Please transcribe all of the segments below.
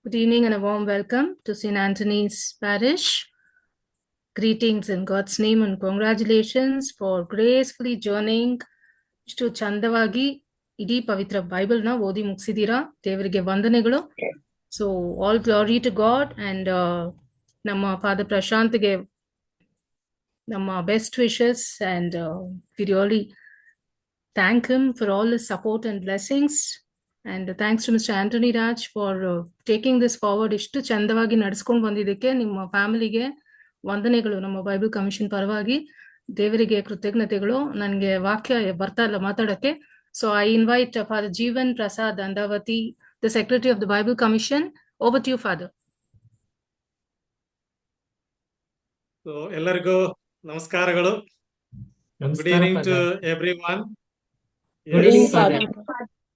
Good evening and a warm welcome to St. Anthony's Parish. Greetings in God's name and congratulations for gracefully journeying ಇಷ್ಟು ಚಂದವಾಗಿ ಇಡೀ ಪವಿತ್ರ ಬೈಬಲ್ನ ಓದಿ ಮುಗಿಸಿದೀರಾ. ದೇವರಿಗೆ ವಂದನೆಗಳು. So all glory to God and ನಮ್ಮ father ಪ್ರಶಾಂತ್ಗೆ ನಮ್ಮ best wishes and we really thank him for all his support and blessings. And thanks to Mr. Anthony Raj for taking this forward. ಇಷ್ಟು ಚಂದವಾಗಿ ನಡೆಸ್ಕೊಂಡು ಬಂದಿದ್ದಕ್ಕೆ ನಿಮ್ಮ ಫ್ಯಾಮಿಲಿಗೆ ವಂದನೆಗಳು. ನಮ್ಮ ಬೈಬಲ್ ಕಮಿಷನ್ ಪರವಾಗಿ ದೇವರಿಗೆ ಕೃತಜ್ಞತೆಗಳು. ನನಗೆ ವಾಕ್ಯ ಬರ್ತಾ ಇಲ್ಲ ಮಾತಾಡಕ್ಕೆ. So I invite father Jeevan Prasad Andavathi, the secretary of the Bible commission. Over to you father. ಎಲ್ಲರಿಗೂ ನಮಸ್ಕಾರಗಳು. Good evening to everyone. Good evening, Father.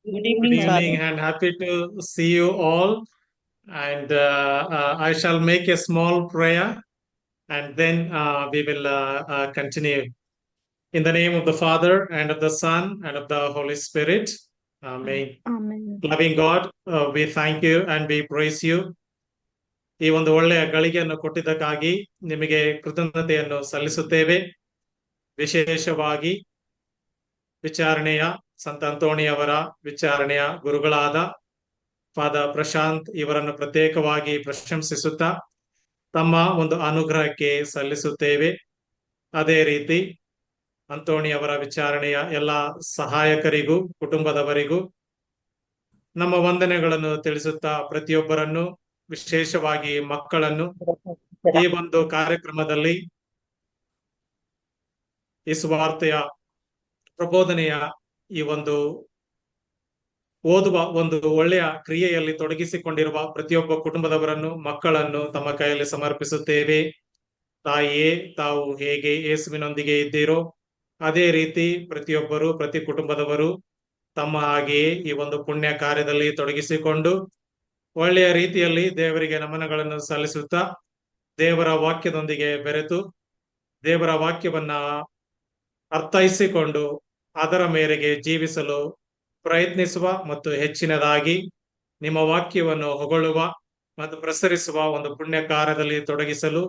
Good evening and happy to see you all. And I shall make a small prayer and then we will continue. In the name of the Father and of the Son and of the Holy Spirit. Amen. Amen. Loving God, we thank you and we praise you. ಈ ಒಂದು ಒಳ್ಳೆಯ ಗಳಿಗೆಯನ್ನು ಕೊಟ್ಟಿದ್ದಕ್ಕಾಗಿ ನಿಮಗೆ ಕೃತಜ್ಞತೆಯನ್ನು ಸಲ್ಲಿಸುತ್ತೇವೆ. ವಿಶೇಷವಾಗಿ ವಿಚಾರಣೆಯ ಸಂತ ಅಂತೋಣಿಯವರ ವಿಚಾರಣೆಯ ಗುರುಗಳಾದ ಫಾದರ್ ಪ್ರಶಾಂತ್ ಇವರನ್ನು ಪ್ರತ್ಯೇಕವಾಗಿ ಪ್ರಶಂಸಿಸುತ್ತಾ ತಮ್ಮ ಒಂದು ಅನುಗ್ರಹಕ್ಕೆ ಸಲ್ಲಿಸುತ್ತೇವೆ. ಅದೇ ರೀತಿ ಅಂತೋಣಿಯವರ ವಿಚಾರಣೆಯ ಎಲ್ಲ ಸಹಾಯಕರಿಗೂ ಕುಟುಂಬದವರಿಗೂ ನಮ್ಮ ವಂದನೆಗಳನ್ನು ತಿಳಿಸುತ್ತಾ ಪ್ರತಿಯೊಬ್ಬರನ್ನು, ವಿಶೇಷವಾಗಿ ಮಕ್ಕಳನ್ನು ಈ ಒಂದು ಕಾರ್ಯಕ್ರಮದಲ್ಲಿ ಈ ಸುವಾರ್ತೆಯ ಪ್ರಬೋಧನೆಯ ಈ ಒಂದು ಓದುವ ಒಂದು ಒಳ್ಳೆಯ ಕ್ರಿಯೆಯಲ್ಲಿ ತೊಡಗಿಸಿಕೊಂಡಿರುವ ಪ್ರತಿಯೊಬ್ಬ ಕುಟುಂಬದವರನ್ನು, ಮಕ್ಕಳನ್ನು ತಮ್ಮ ಕೈಯಲ್ಲಿ ಸಮರ್ಪಿಸುತ್ತೇವೆ. ತಾಯಿಯೇ, ತಾವು ಹೇಗೆ ಯೇಸುವಿನೊಂದಿಗೆ ಇದ್ದೀರೋ ಅದೇ ರೀತಿ ಪ್ರತಿಯೊಬ್ಬರು, ಪ್ರತಿ ಕುಟುಂಬದವರು ತಮ್ಮ ಹಾಗೆಯೇ ಈ ಒಂದು ಪುಣ್ಯ ಕಾರ್ಯದಲ್ಲಿ ತೊಡಗಿಸಿಕೊಂಡು ಒಳ್ಳೆಯ ರೀತಿಯಲ್ಲಿ ದೇವರಿಗೆ ನಮನಗಳನ್ನು ಸಲ್ಲಿಸುತ್ತಾ ದೇವರ ವಾಕ್ಯದೊಂದಿಗೆ ಬೆರೆತು ದೇವರ ವಾಕ್ಯವನ್ನ ಅರ್ಥೈಸಿಕೊಂಡು ಅದರ ಮೇರೆಗೆ ಜೀವಿಸಲು ಪ್ರಯತ್ನಿಸುವ ಮತ್ತು ಹೆಚ್ಚಿನದಾಗಿ ನಿಮ್ಮ ವಾಕ್ಯವನ್ನು ಹೊಗಳುವ ಮತ್ತು ಪ್ರಸರಿಸುವ ಒಂದು ಪುಣ್ಯ ಕಾರ್ಯದಲ್ಲಿ ತೊಡಗಿಸಲು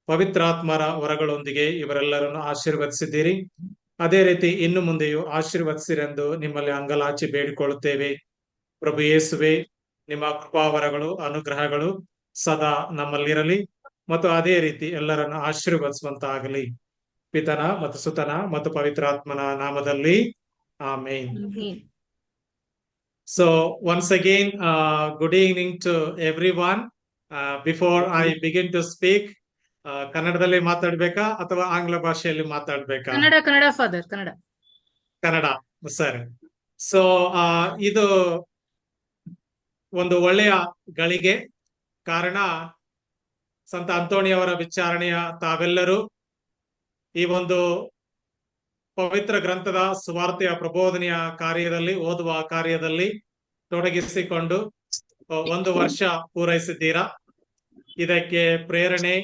ಪವಿತ್ರಾತ್ಮರ ವರಗಳೊಂದಿಗೆ ಇವರೆಲ್ಲರನ್ನು ಆಶೀರ್ವದಿಸಿದ್ದೀರಿ. ಅದೇ ರೀತಿ ಇನ್ನು ಮುಂದೆಯೂ ಆಶೀರ್ವದಿಸಿರೆಂದು ನಿಮ್ಮಲ್ಲಿ ಅಂಗಲಾಚಿ ಬೇಡಿಕೊಳ್ಳುತ್ತೇವೆ. ಪ್ರಭು ಯೇಸುವೆ, ನಿಮ್ಮ ಕೃಪಾವರಗಳು, ಅನುಗ್ರಹಗಳು ಸದಾ ನಮ್ಮಲ್ಲಿರಲಿ ಮತ್ತು ಅದೇ ರೀತಿ ಎಲ್ಲರನ್ನು ಆಶೀರ್ವದಿಸುವಂತಾಗಲಿ. ಪಿತನ ಮತ್ತು ಸುತನ ಮತ್ತು ಪವಿತ್ರಾತ್ಮನ ನಾಮದಲ್ಲಿ ಆಮೇನ್. So once again, good evening to everyone. Before I begin to speak, ಕನ್ನಡದಲ್ಲಿ ಮಾತಾಡ್ಬೇಕಾ ಅಥವಾ ಆಂಗ್ಲ ಭಾಷೆಯಲ್ಲಿ ಮಾತಾಡ್ಬೇಕಾ? ಕನ್ನಡ ಫಾದರ್, ಕನ್ನಡ ಸರಿ. ಸೊ ಇದು ಒಂದು ಒಳ್ಳೆಯ ಗಳಿಗೆ. ಕಾರಣ ಸಂತ ಅಂತೋಣಿಯವರ ವಿಚಾರಣೆಯ ತಾವೆಲ್ಲರೂ ಈ ಒಂದು ಪವಿತ್ರ ಗ್ರಂಥದ ಸುವಾರ್ತೆಯ ಪ್ರಬೋಧನೆಯ ಕಾರ್ಯದಲ್ಲಿ, ಓದುವ ಕಾರ್ಯದಲ್ಲಿ ತೊಡಗಿಸಿಕೊಂಡು 1 ವರ್ಷ ಪೂರೈಸಿದ್ದೀರಾ. ಇದಕ್ಕೆ ಪ್ರೇರಣೆ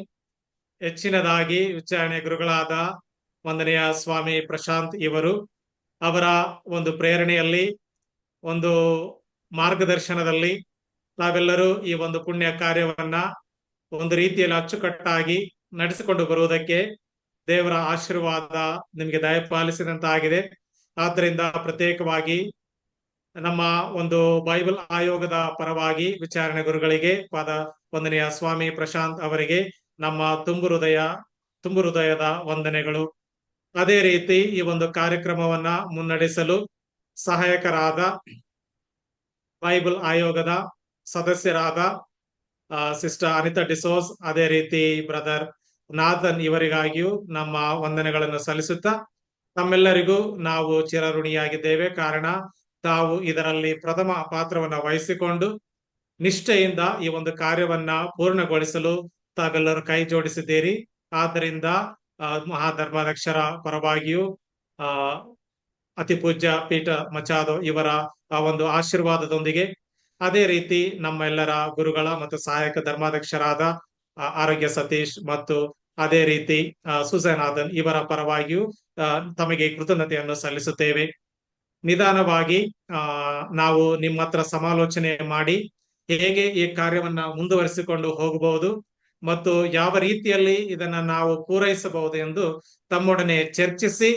ಹೆಚ್ಚಿನದಾಗಿ ವಿಚಾರಣೆ ಗುರುಗಳಾದ ವಂದನೆಯ ಸ್ವಾಮಿ ಪ್ರಶಾಂತ್ ಇವರು, ಅವರ ಒಂದು ಪ್ರೇರಣೆಯಲ್ಲಿ, ಒಂದು ಮಾರ್ಗದರ್ಶನದಲ್ಲಿ ನಾವೆಲ್ಲರೂ ಈ ಒಂದು ಪುಣ್ಯ ಕಾರ್ಯವನ್ನ ಒಂದು ರೀತಿಯಲ್ಲಿ ಅಚ್ಚುಕಟ್ಟಾಗಿ ನಡೆಸಿಕೊಂಡು ಬರುವುದಕ್ಕೆ ದೇವರ ಆಶೀರ್ವಾದ ನಿಮಗೆ ದಯಪಾಲಿಸಿದಂತಾಗಿದೆ. ಆದ್ದರಿಂದ ಪ್ರತ್ಯೇಕವಾಗಿ ನಮ್ಮ ಒಂದು ಬೈಬಲ್ ಆಯೋಗದ ಪರವಾಗಿ ವಿಚಾರಣೆ ಗುರುಗಳಿಗೆ, ವಂದನೆಯ ಸ್ವಾಮಿ ಪ್ರಶಾಂತ್ ಅವರಿಗೆ ನಮ್ಮ ತುಂಬು ಹೃದಯದ ವಂದನೆಗಳು. ಅದೇ ರೀತಿ ಈ ಒಂದು ಕಾರ್ಯಕ್ರಮವನ್ನ ಮುನ್ನಡೆಸಲು ಸಹಾಯಕರಾದ ಬೈಬಲ್ ಆಯೋಗದ ಸದಸ್ಯರಾದ ಸಿಸ್ಟರ್ ಅನಿತಾ ಡಿಸೋಸ್, ಅದೇ ರೀತಿ ಬ್ರದರ್ ನಾಥನ್ ಇವರಿಗಾಗಿಯೂ ನಮ್ಮ ವಂದನೆಗಳನ್ನು ಸಲ್ಲಿಸುತ್ತಾ ತಮ್ಮೆಲ್ಲರಿಗೂ ನಾವು ಚಿರಋಣಿಯಾಗಿದ್ದೇವೆ. ಕಾರಣ ತಾವು ಇದರಲ್ಲಿ ಪ್ರಥಮ ಪಾತ್ರವನ್ನ ವಹಿಸಿಕೊಂಡು ನಿಷ್ಠೆಯಿಂದ ಈ ಒಂದು ಕಾರ್ಯವನ್ನ ಪೂರ್ಣಗೊಳಿಸಲು ತಾವೆಲ್ಲರೂ ಕೈ ಜೋಡಿಸಿದ್ದೀರಿ. ಆದ್ದರಿಂದ ಮಹಾಧರ್ಮಾಧ್ಯಕ್ಷರ ಪರವಾಗಿಯೂ ಅತಿ ಪೂಜ್ಯ ಪೀಠ ಮಚಾದೋ ಇವರ ಆ ಒಂದು ಆಶೀರ್ವಾದದೊಂದಿಗೆ, ಅದೇ ರೀತಿ ನಮ್ಮೆಲ್ಲರ ಗುರುಗಳ ಮತ್ತು ಸಹಾಯಕ ಧರ್ಮಾಧ್ಯಕ್ಷರಾದ ಆರೋಗ್ಯ ಸತೀಶ್ ಮತ್ತು ಅದೇ ರೀತಿ ಸುಸೇನಾಥನ್ ಇವರ ಪರವಾಗಿಯೂ ತಮಗೆ ಕೃತಜ್ಞತೆಯನ್ನು ಸಲ್ಲಿಸುತ್ತೇವೆ. ನಿಧಾನವಾಗಿ ನಾವು ನಿಮ್ಮ ಹತ್ರ ಸಮಾಲೋಚನೆ ಮಾಡಿ ಹೇಗೆ ಈ ಕಾರ್ಯವನ್ನ ಮುಂದುವರಿಸಿಕೊಂಡು ಹೋಗಬಹುದು ಮತ್ತು ಯಾವ ರೀತಿಯಲ್ಲಿ ಇದನ್ನ ನಾವು ಪೂರೈಸಬಹುದು ಎಂದು ತಮ್ಮೊಡನೆ ಚರ್ಚಿಸಿ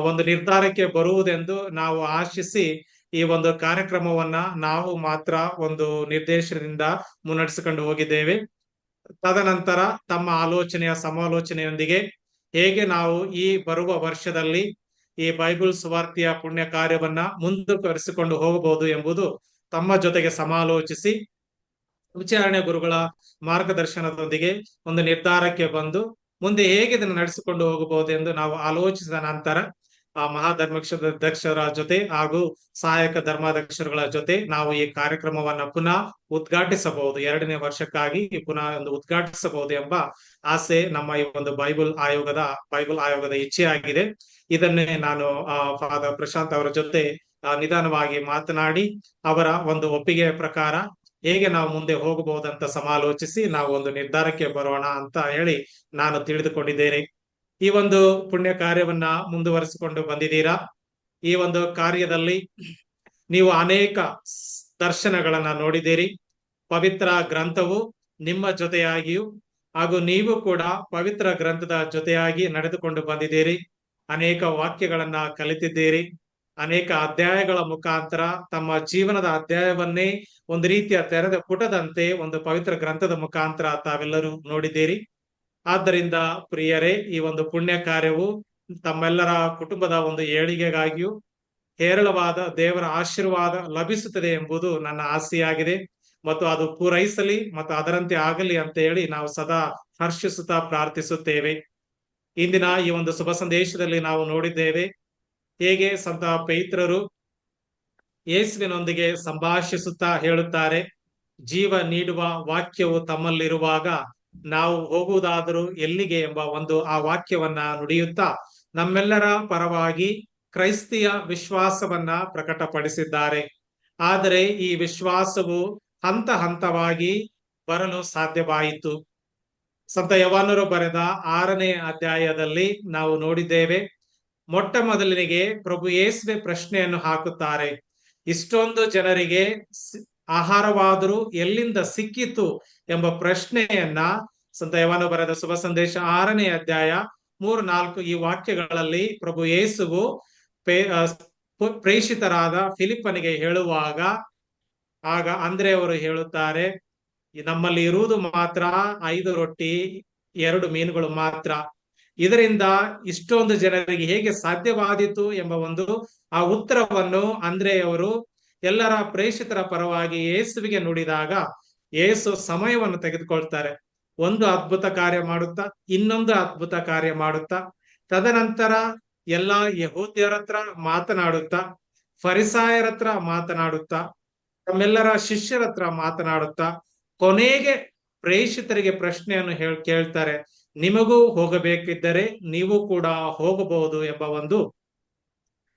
ಒಂದು ನಿರ್ಧಾರಕ್ಕೆ ಬರುವುದೆಂದು ನಾವು ಆಶಿಸಿ ಈ ಒಂದು ಕಾರ್ಯಕ್ರಮವನ್ನ ನಾವು ಮಾತ್ರ ಒಂದು ನಿರ್ದೇಶನದಿಂದ ಮುನ್ನಡೆಸಿಕೊಂಡು ಹೋಗಿದ್ದೇವೆ. ತದನಂತರ ತಮ್ಮ ಆಲೋಚನೆಯ ಸಮಾಲೋಚನೆಯೊಂದಿಗೆ ಹೇಗೆ ನಾವು ಈ ಬರುವ ವರ್ಷದಲ್ಲಿ ಈ ಬೈಬಲ್ ಸುವಾರ್ತೆಯ ಪುಣ್ಯ ಕಾರ್ಯವನ್ನ ಮುಂದುವರಿಸಿಕೊಂಡು ಹೋಗಬಹುದು ಎಂಬುದು ತಮ್ಮ ಜೊತೆಗೆ ಸಮಾಲೋಚಿಸಿ ವಿಚಾರಣೆ ಗುರುಗಳ ಮಾರ್ಗದರ್ಶನದೊಂದಿಗೆ ಒಂದು ನಿರ್ಧಾರಕ್ಕೆ ಬಂದು ಮುಂದೆ ಹೇಗೆ ಇದನ್ನು ನಡೆಸಿಕೊಂಡು ಹೋಗಬಹುದು ಎಂದು ನಾವು ಆಲೋಚಿಸಿದ ನಂತರ ಆ ಮಹಾಧರ್ಮಾಧ್ಯಕ್ಷರ ಜೊತೆ ಹಾಗೂ ಸಹಾಯಕ ಧರ್ಮಾಧ್ಯಕ್ಷರುಗಳ ಜೊತೆ ನಾವು ಈ ಕಾರ್ಯಕ್ರಮವನ್ನ ಪುನಃ ಉದ್ಘಾಟಿಸಬಹುದು, 2ನೇ ವರ್ಷಕ್ಕಾಗಿ ಪುನಃ ಒಂದು ಉದ್ಘಾಟಿಸಬಹುದು ಎಂಬ ಆಸೆ ನಮ್ಮ ಈ ಒಂದು ಬೈಬಲ್ ಆಯೋಗದ ಇಚ್ಛೆಯಾಗಿದೆ. ಇದನ್ನೇ ನಾನು ಫಾದರ್ ಪ್ರಶಾಂತ್ ಅವರ ಜೊತೆ ನಿಧಾನವಾಗಿ ಮಾತನಾಡಿ ಅವರ ಒಂದು ಒಪ್ಪಿಗೆಯ ಪ್ರಕಾರ ಹೇಗೆ ನಾವು ಮುಂದೆ ಹೋಗಬಹುದಂತ ಸಮಾಲೋಚಿಸಿ ನಾವು ಒಂದು ನಿರ್ಧಾರಕ್ಕೆ ಬರೋಣ ಅಂತ ಹೇಳಿ ನಾನು ತಿಳಿದುಕೊಂಡಿದ್ದೇನೆ. ಈ ಒಂದು ಪುಣ್ಯ ಕಾರ್ಯವನ್ನ ಮುಂದುವರಿಸಿಕೊಂಡು ಬಂದಿದ್ದೀರಾ. ಈ ಒಂದು ಕಾರ್ಯದಲ್ಲಿ ನೀವು ಅನೇಕ ದರ್ಶನಗಳನ್ನ ನೋಡಿದ್ದೀರಿ. ಪವಿತ್ರ ಗ್ರಂಥವು ನಿಮ್ಮ ಜೊತೆಯಾಗಿಯೂ ಹಾಗೂ ನೀವು ಕೂಡ ಪವಿತ್ರ ಗ್ರಂಥದ ಜೊತೆಯಾಗಿ ನಡೆದುಕೊಂಡು ಬಂದಿದ್ದೀರಿ. ಅನೇಕ ವಾಕ್ಯಗಳನ್ನ ಕಲಿತಿದ್ದೀರಿ. ಅನೇಕ ಅಧ್ಯಾಯಗಳ ಮುಖಾಂತರ ತಮ್ಮ ಜೀವನದ ಅಧ್ಯಾಯವನ್ನೇ ಒಂದು ರೀತಿಯ ತೆರೆದ ಪುಟದಂತೆ ಒಂದು ಪವಿತ್ರ ಗ್ರಂಥದ ಮುಖಾಂತರ ತಾವೆಲ್ಲರೂ ನೋಡಿದ್ದೀರಿ. ಆದ್ದರಿಂದ ಪ್ರಿಯರೇ, ಈ ಒಂದು ಪುಣ್ಯ ಕಾರ್ಯವು ತಮ್ಮೆಲ್ಲರ ಕುಟುಂಬದ ಒಂದು ಏಳಿಗೆಗಾಗಿಯೂ ಹೇರಳವಾದ ದೇವರ ಆಶೀರ್ವಾದ ಲಭಿಸುತ್ತದೆ ಎಂಬುದು ನನ್ನ ಆಸೆಯಾಗಿದೆ ಮತ್ತು ಅದು ಪೂರೈಸಲಿ ಮತ್ತು ಅದರಂತೆ ಆಗಲಿ ಅಂತ ಹೇಳಿ ನಾವು ಸದಾ ಹರ್ಷಿಸುತ್ತಾ ಪ್ರಾರ್ಥಿಸುತ್ತೇವೆ. ಇಂದಿನ ಈ ಒಂದು ಶುಭ ಸಂದೇಶದಲ್ಲಿ ನಾವು ನೋಡಿದ್ದೇವೆ ಹೇಗೆ ಸಂತ ಪೇತ್ರರು ಯೇಸುವಿನೊಂದಿಗೆ ಸಂಭಾಷಿಸುತ್ತಾ ಹೇಳುತ್ತಾರೆ, ಜೀವ ನೀಡುವ ವಾಕ್ಯವು ತಮ್ಮಲ್ಲಿರುವಾಗ ನಾವು ಹೋಗುವುದಾದರೂ ಎಲ್ಲಿಗೆ ಎಂಬ ಒಂದು ಆ ವಾಕ್ಯವನ್ನ ನುಡಿಯುತ್ತಾ ನಮ್ಮೆಲ್ಲರ ಪರವಾಗಿ ಕ್ರೈಸ್ತಿಯ ವಿಶ್ವಾಸವನ್ನ ಪ್ರಕಟಪಡಿಸಿದ್ದಾರೆ. ಆದರೆ ಈ ವಿಶ್ವಾಸವು ಹಂತ ಹಂತವಾಗಿ ಬರಲು ಸಾಧ್ಯವಾಯಿತು. ಸಂತ ಯೋಹಾನರು ಬರೆದ 6ನೇ ಅಧ್ಯಾಯದಲ್ಲಿ ನಾವು ನೋಡಿದ್ದೇವೆ, ಮೊಟ್ಟ ಮೊದಲಿಗೆ ಪ್ರಭು ಯೇಸುವೆ ಪ್ರಶ್ನೆಯನ್ನು ಹಾಕುತ್ತಾರೆ, ಇಷ್ಟೊಂದು ಜನರಿಗೆ ಆಹಾರವಾದರೂ ಎಲ್ಲಿಂದ ಸಿಕ್ಕಿತು ಎಂಬ ಪ್ರಶ್ನೆಯನ್ನ ಸಂತ ಯೋಹಾನ ಬರೆದ ಶುಭ ಸಂದೇಶ 6ನೇ ಅಧ್ಯಾಯ 3-4 ಈ ವಾಕ್ಯಗಳಲ್ಲಿ ಪ್ರಭು ಯೇಸುವು ಪ್ರೇಷಿತರಾದ ಫಿಲಿಪ್ಪನಿಗೆ ಹೇಳುವಾಗ ಆಗ ಅಂದ್ರೆ ಅವರು ಹೇಳುತ್ತಾರೆ, ನಮ್ಮಲ್ಲಿ ಇರುವುದು ಮಾತ್ರ 5 ರೊಟ್ಟಿ 2 ಮೀನುಗಳು ಮಾತ್ರ, ಇದರಿಂದ ಇಷ್ಟೊಂದು ಜನರಿಗೆ ಹೇಗೆ ಸಾಧ್ಯವಾದೀತು ಎಂಬ ಒಂದು ಆ ಉತ್ತರವನ್ನು ಅಂದ್ರೆಯವರು ಎಲ್ಲರ ಪ್ರೇಷಿತರ ಪರವಾಗಿ ಯೇಸುವಿಗೆ ನುಡಿದಾಗ ಯೇಸು ಸಮಯವನ್ನು ತೆಗೆದುಕೊಳ್ತಾರೆ. ಒಂದು ಅದ್ಭುತ ಕಾರ್ಯ ಮಾಡುತ್ತಾ ಇನ್ನೊಂದು ಅದ್ಭುತ ಕಾರ್ಯ ಮಾಡುತ್ತಾ ತದನಂತರ ಎಲ್ಲಾ ಯಹೂದ್ಯರ ಹತ್ರ ಮಾತನಾಡುತ್ತಾ ಫರಿಸಾಯರ ಹತ್ರ ಮಾತನಾಡುತ್ತಾ ತಮ್ಮೆಲ್ಲರ ಶಿಷ್ಯರ ಹತ್ರ ಮಾತನಾಡುತ್ತಾ ಕೊನೆಗೆ ಪ್ರೇಷಿತರಿಗೆ ಪ್ರಶ್ನೆಯನ್ನು ಕೇಳ್ತಾರೆ, ನಿಮಗೂ ಹೋಗಬೇಕಿದ್ದರೆ ನೀವು ಕೂಡ ಹೋಗಬಹುದು ಎಂಬ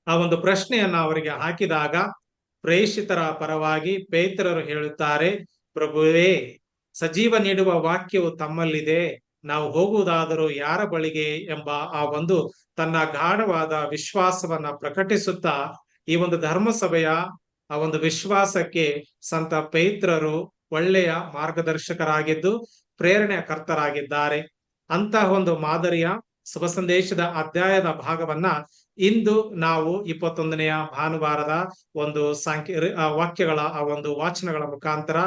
ಆ ಒಂದು ಪ್ರಶ್ನೆಯನ್ನ ಅವರಿಗೆ ಹಾಕಿದಾಗ ಪ್ರೇಷಿತರ ಪರವಾಗಿ ಪೇತ್ರರು ಹೇಳುತ್ತಾರೆ, ಪ್ರಭುವೇ, ಸಜೀವ ನೀಡುವ ವಾಕ್ಯವು ತಮ್ಮಲ್ಲಿದೆ, ನಾವು ಹೋಗುವುದಾದರೂ ಯಾರ ಬಳಿಗೆ ಎಂಬ ಆ ಒಂದು ತನ್ನ ಗಾಢವಾದ ವಿಶ್ವಾಸವನ್ನ ಪ್ರಕಟಿಸುತ್ತಾ ಈ ಒಂದು ಧರ್ಮಸಭೆಯ ಆ ಒಂದು ವಿಶ್ವಾಸಕ್ಕೆ ಸಂತ ಪೇತ್ರರು ಒಳ್ಳೆಯ ಮಾರ್ಗದರ್ಶಕರಾಗಿದ್ದು ಪ್ರೇರಣೆಯ ಕರ್ತರಾಗಿದ್ದಾರೆ. ಅಂತಹ ಒಂದು ಮಾದರಿಯ ಶುಭ ಸಂದೇಶದ ಅಧ್ಯಾಯದ ಭಾಗವನ್ನ ಇಂದು ನಾವು 21ನೆಯ ಭಾನುವಾರದ ಒಂದು ವಾಕ್ಯಗಳ ಆ ಒಂದು ವಾಚನಗಳ ಮುಖಾಂತರ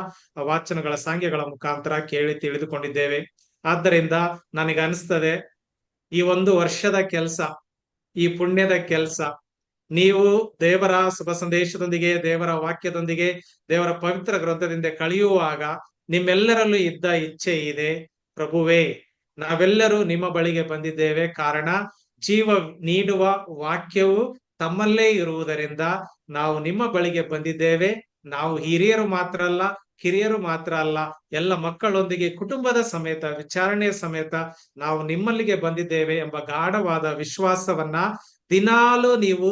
ವಾಚನಗಳ ಸಾಂಗ್ಯಗಳ ಮುಖಾಂತರ ಕೇಳಿ ತಿಳಿದುಕೊಂಡಿದ್ದೇವೆ. ಆದ್ದರಿಂದ ನನಗೆ ಅನಿಸ್ತದೆ, ಈ ಒಂದು ವರ್ಷದ ಕೆಲಸ, ಈ ಪುಣ್ಯದ ಕೆಲಸ ನೀವು ದೇವರ ಶುಭ ಸಂದೇಶದೊಂದಿಗೆ ದೇವರ ವಾಕ್ಯದೊಂದಿಗೆ ದೇವರ ಪವಿತ್ರ ಗ್ರಂಥದಿಂದ ಕಳೆಯುವಾಗ ನಿಮ್ಮೆಲ್ಲರಲ್ಲೂ ಇದ್ದ ಇಚ್ಛೆ ಇದೆ, ಪ್ರಭುವೇ, ನಾವೆಲ್ಲರೂ ನಿಮ್ಮ ಬಳಿಗೆ ಬಂದಿದ್ದೇವೆ, ಕಾರಣ ಜೀವ ನೀಡುವ ವಾಕ್ಯವು ತಮ್ಮಲ್ಲೇ ಇರುವುದರಿಂದ ನಾವು ನಿಮ್ಮ ಬಳಿಗೆ ಬಂದಿದ್ದೇವೆ. ನಾವು ಹಿರಿಯರು ಮಾತ್ರ ಅಲ್ಲ, ಕಿರಿಯರು ಮಾತ್ರ ಅಲ್ಲ, ಎಲ್ಲ ಮಕ್ಕಳೊಂದಿಗೆ ಕುಟುಂಬದ ಸಮೇತ ವಿಚಾರಣೆಯ ಸಮೇತ ನಾವು ನಿಮ್ಮಲ್ಲಿಗೆ ಬಂದಿದ್ದೇವೆ ಎಂಬ ಗಾಢವಾದ ವಿಶ್ವಾಸವನ್ನ ದಿನಾಲೂ ನೀವು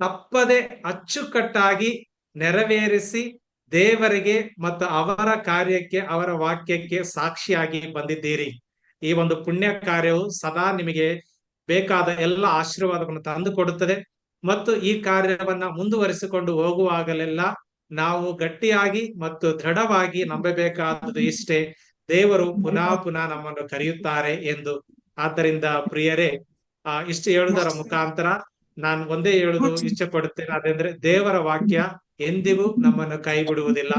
ತಪ್ಪದೆ ಅಚ್ಚುಕಟ್ಟಾಗಿ ನೆರವೇರಿಸಿ ದೇವರಿಗೆ ಮತ್ತು ಅವರ ಕಾರ್ಯಕ್ಕೆ ಅವರ ವಾಕ್ಯಕ್ಕೆ ಸಾಕ್ಷಿಯಾಗಿ ಬಂದಿದ್ದೀರಿ. ಈ ಒಂದು ಪುಣ್ಯ ಕಾರ್ಯವು ಸದಾ ನಿಮಗೆ ಬೇಕಾದ ಎಲ್ಲ ಆಶೀರ್ವಾದವನ್ನು ತಂದು ಕೊಡುತ್ತದೆ ಮತ್ತು ಈ ಕಾರ್ಯವನ್ನ ಮುಂದುವರಿಸಿಕೊಂಡು ಹೋಗುವಾಗಲೆಲ್ಲ ನಾವು ಗಟ್ಟಿಯಾಗಿ ಮತ್ತು ದೃಢವಾಗಿ ನಂಬಬೇಕಾದದ್ದು ಇಷ್ಟೇ, ದೇವರು ಪುನಃ ಪುನಃ ನಮ್ಮನ್ನು ಕರೆಯುತ್ತಾರೆ ಎಂದು. ಆದ್ದರಿಂದ ಪ್ರಿಯರೇ, ಇಷ್ಟು ಹೇಳುವುದರ ಮುಖಾಂತರ ನಾನು ಒಂದೇ ಹೇಳುದು ಇಚ್ಛೆ ಪಡುತ್ತೇನೆ, ಅതെಂದ್ರೆ ದೇವರ ವಾಕ್ಯ ಎಂದಿಗೂ ನಮ್ಮನ್ನು ಕೈ ಬಿಡುವುದಿಲ್ಲ.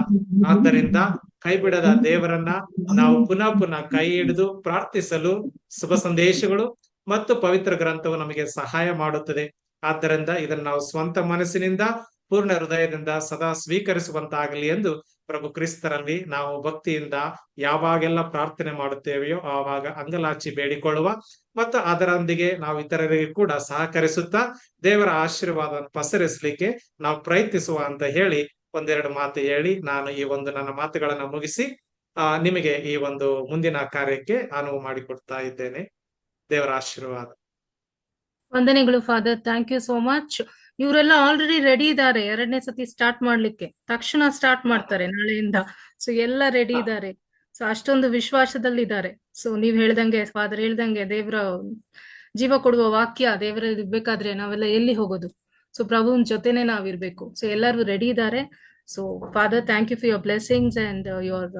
ಆದ್ದರಿಂದ ಕೈ ಬಿಡದ ದೇವರನ್ನ ನಾವು ಪುನಃ ಪುನಃ ಕೈ ಹಿಡಿದು ಪ್ರಾರ್ಥಿಸಲು ಶುಭ ಸಂದೇಶಗಳು ಮತ್ತು ಪವಿತ್ರ ಗ್ರಂಥವು ನಮಗೆ ಸಹಾಯ ಮಾಡುತ್ತದೆ. ಆದ್ದರಿಂದ ಇದನ್ನು ನಾವು ಸ್ವಂತ ಮನಸ್ಸಿನಿಂದ ಪೂರ್ಣ ಹೃದಯದಿಂದ ಸದಾ ಸ್ವೀಕರಿಸುವಂತಾಗಲಿ ಎಂದು ಪ್ರಭು ಕ್ರಿಸ್ತರಲ್ಲಿ ನಾವು ಭಕ್ತಿಯಿಂದ ಯಾವಾಗೆಲ್ಲ ಪ್ರಾರ್ಥನೆ ಮಾಡುತ್ತೇವೆಯೋ ಆವಾಗ ಅಂಗಲಾಚಿ ಬೇಡಿಕೊಳ್ಳುವ ಮತ್ತು ಅದರೊಂದಿಗೆ ನಾವು ಇತರರಿಗೆ ಕೂಡ ಸಹಕರಿಸುತ್ತಾ ದೇವರ ಆಶೀರ್ವಾದವನ್ನು ಪಸರಿಸಲಿಕ್ಕೆ ನಾವು ಪ್ರಯತ್ನಿಸುವ ಅಂತ ಹೇಳಿ ಒಂದೆರಡು ಮಾತು ಹೇಳಿ ನಾನು ಈ ಒಂದು ನನ್ನ ಮಾತುಗಳನ್ನು ಮುಗಿಸಿ ನಿಮಗೆ ಈ ಒಂದು ಮುಂದಿನ ಕಾರ್ಯಕ್ಕೆ ಅನುವು ಮಾಡಿಕೊಡ್ತಾ ಇದ್ದೇನೆ. ದೇವರ ಆಶೀರ್ವಾದ. ವಂದನೆಗಳು father, thank you so much. ಇವರೆಲ್ಲ ಆಲ್ರೆಡಿ ರೆಡಿ ಇದ್ದಾರೆ, 2ನೇ ಸತಿ ಸ್ಟಾರ್ಟ್ ಮಾಡ್ಲಿಕ್ಕೆ. ತಕ್ಷಣ ಸ್ಟಾರ್ಟ್ ಮಾಡ್ತಾರೆ ನಾಳೆಯಿಂದ. ಸೊ ಎಲ್ಲ ರೆಡಿ ಇದ್ದಾರೆ. ಸೊ ಅಷ್ಟೊಂದು ವಿಶ್ವಾಸದಲ್ಲಿದ್ದಾರೆ. ಸೊ ನೀವ್ ಹೇಳ್ದಂಗೆ, ಫಾದರ್ ಹೇಳ್ದಂಗೆ, ದೇವರ ಜೀವ ಕೊಡುವ ವಾಕ್ಯ ದೇವರಲ್ಲಿ ಇರ್ಬೇಕಾದ್ರೆ ನಾವೆಲ್ಲ ಎಲ್ಲಿ ಹೋಗೋದು? ಸೊ ಪ್ರಭುವಿನ ಜೊತೆನೆ ನಾವಿರ್ಬೇಕು. ಸೊ ಎಲ್ಲರೂ ರೆಡಿ ಇದ್ದಾರೆ. So father, thank you for your blessings and your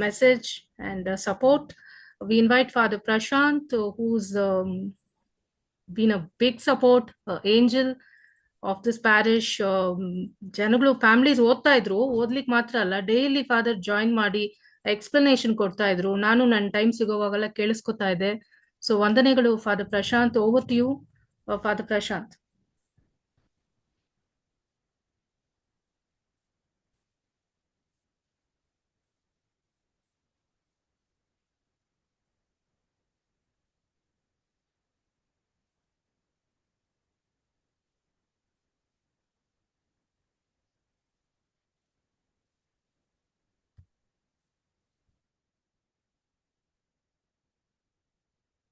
message and support. We invite Father Prashant, who's been a big support, angel of this parish. ಜನಗಳು ಫ್ಯಾಮಿಲೀಸ್ ಓದ್ತಾ ಇದ್ರು, ಓದ್ಲಿಕ್ಕೆ ಮಾತ್ರ ಅಲ್ಲ, ಡೈಲಿ ಫಾದರ್ ಜಾಯಿನ್ ಮಾಡಿ explanation ಕೊಡ್ತಾ ಇದ್ರು. ನಾನು ನನ್ನ ಟೈಮ್ ಸಿಗೋವಾಗೆಲ್ಲ ಕೇಳಿಸ್ಕೊತಾ ಇದ್ದೆ. ಸೊ ವಂದನೆಗಳು father Prashanth. Over to you father Prashanth.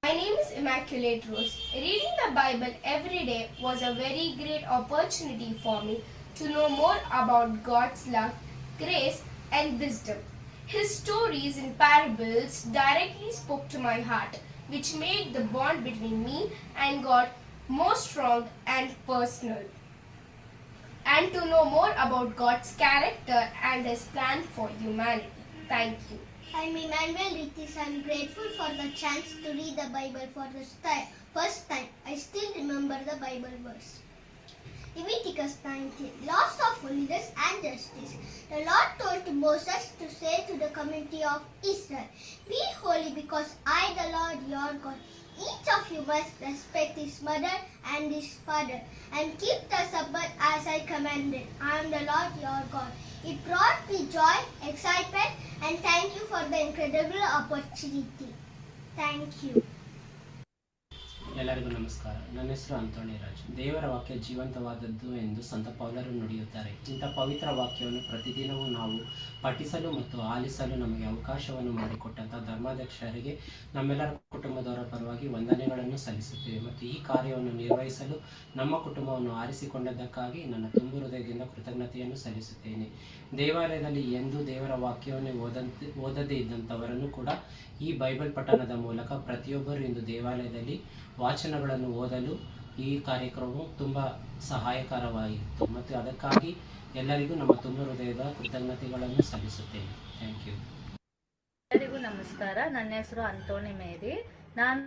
My name is Immaculate Rose. Reading the Bible every day was a very great opportunity for me to know more about God's love, grace, and wisdom. His stories and parables directly spoke to my heart, which made the bond between me and God more strong and personal. And to know more about God's character and His plan for humanity. Thank you. I'm Emmanuel Ritis. I'm grateful for the chance to read the Bible for the first time. I still remember the Bible verse. Leviticus 19, laws of holiness and justice. The Lord told to Moses to say to the community of Israel, "Be holy because I, the Lord your God, each of you must respect his mother and his father and keep the Sabbath as I commanded. I am the Lord your God." It brought me joy, excitement, and thank you for the incredible opportunity. Thank you. ಎಲ್ಲರಿಗೂ ನಮಸ್ಕಾರ. ನನ್ನ ಹೆಸರು ಅಂತೋಣಿ ರಾಜ್. ದೇವರ ವಾಕ್ಯ ಜೀವಂತವಾದದ್ದು ಎಂದು ಸಂತ ಪೌಲರು ನುಡಿಯುತ್ತಾರೆ. ಇಂಥ ಪವಿತ್ರ ವಾಕ್ಯವನ್ನು ಪ್ರತಿದಿನವೂ ನಾವು ಪಠಿಸಲು ಮತ್ತು ಆಲಿಸಲು ನಮಗೆ ಅವಕಾಶವನ್ನು ಮಾಡಿಕೊಟ್ಟಂಥ ಧರ್ಮಾಧ್ಯಕ್ಷರಿಗೆ ನಮ್ಮೆಲ್ಲರ ಕುಟುಂಬದವರ ಪರವಾಗಿ ವಂದನೆಗಳನ್ನು ಸಲ್ಲಿಸುತ್ತೇವೆ. ಮತ್ತು ಈ ಕಾರ್ಯವನ್ನು ನಿರ್ವಹಿಸಲು ನಮ್ಮ ಕುಟುಂಬವನ್ನು ಆರಿಸಿಕೊಂಡದ್ದಕ್ಕಾಗಿ ನನ್ನ ತುಂಬು ಹೃದಯದಿಂದ ಕೃತಜ್ಞತೆಯನ್ನು ಸಲ್ಲಿಸುತ್ತೇನೆ. ದೇವಾಲಯದಲ್ಲಿ ಎಂದೂ ದೇವರ ವಾಕ್ಯವನ್ನು ಓದದೇ ಇದ್ದಂಥವರನ್ನು ಕೂಡ ಈ ಬೈಬಲ್ ಪಠಣದ ಮೂಲಕ ಪ್ರತಿಯೊಬ್ಬರು ಇಂದು ದೇವಾಲಯದಲ್ಲಿ ವಾಚನಗಳನ್ನು ಓದಲು ಈ ಕಾರ್ಯಕ್ರಮವು ತುಂಬ ಸಹಾಯಕರವಾಗಿತ್ತು ಮತ್ತು ಅದಕ್ಕಾಗಿ ಎಲ್ಲರಿಗೂ ನಮ್ಮ ತುಂಬ ಹೃದಯದ ಕೃತಜ್ಞತೆಗಳನ್ನು ಸಲ್ಲಿಸುತ್ತೇನೆ. Thank you. ಎಲ್ಲರಿಗೂ ನಮಸ್ಕಾರ. ನನ್ನ ಹೆಸರು ಅಂತೋಣಿ ಮೇರಿ. ನಾನು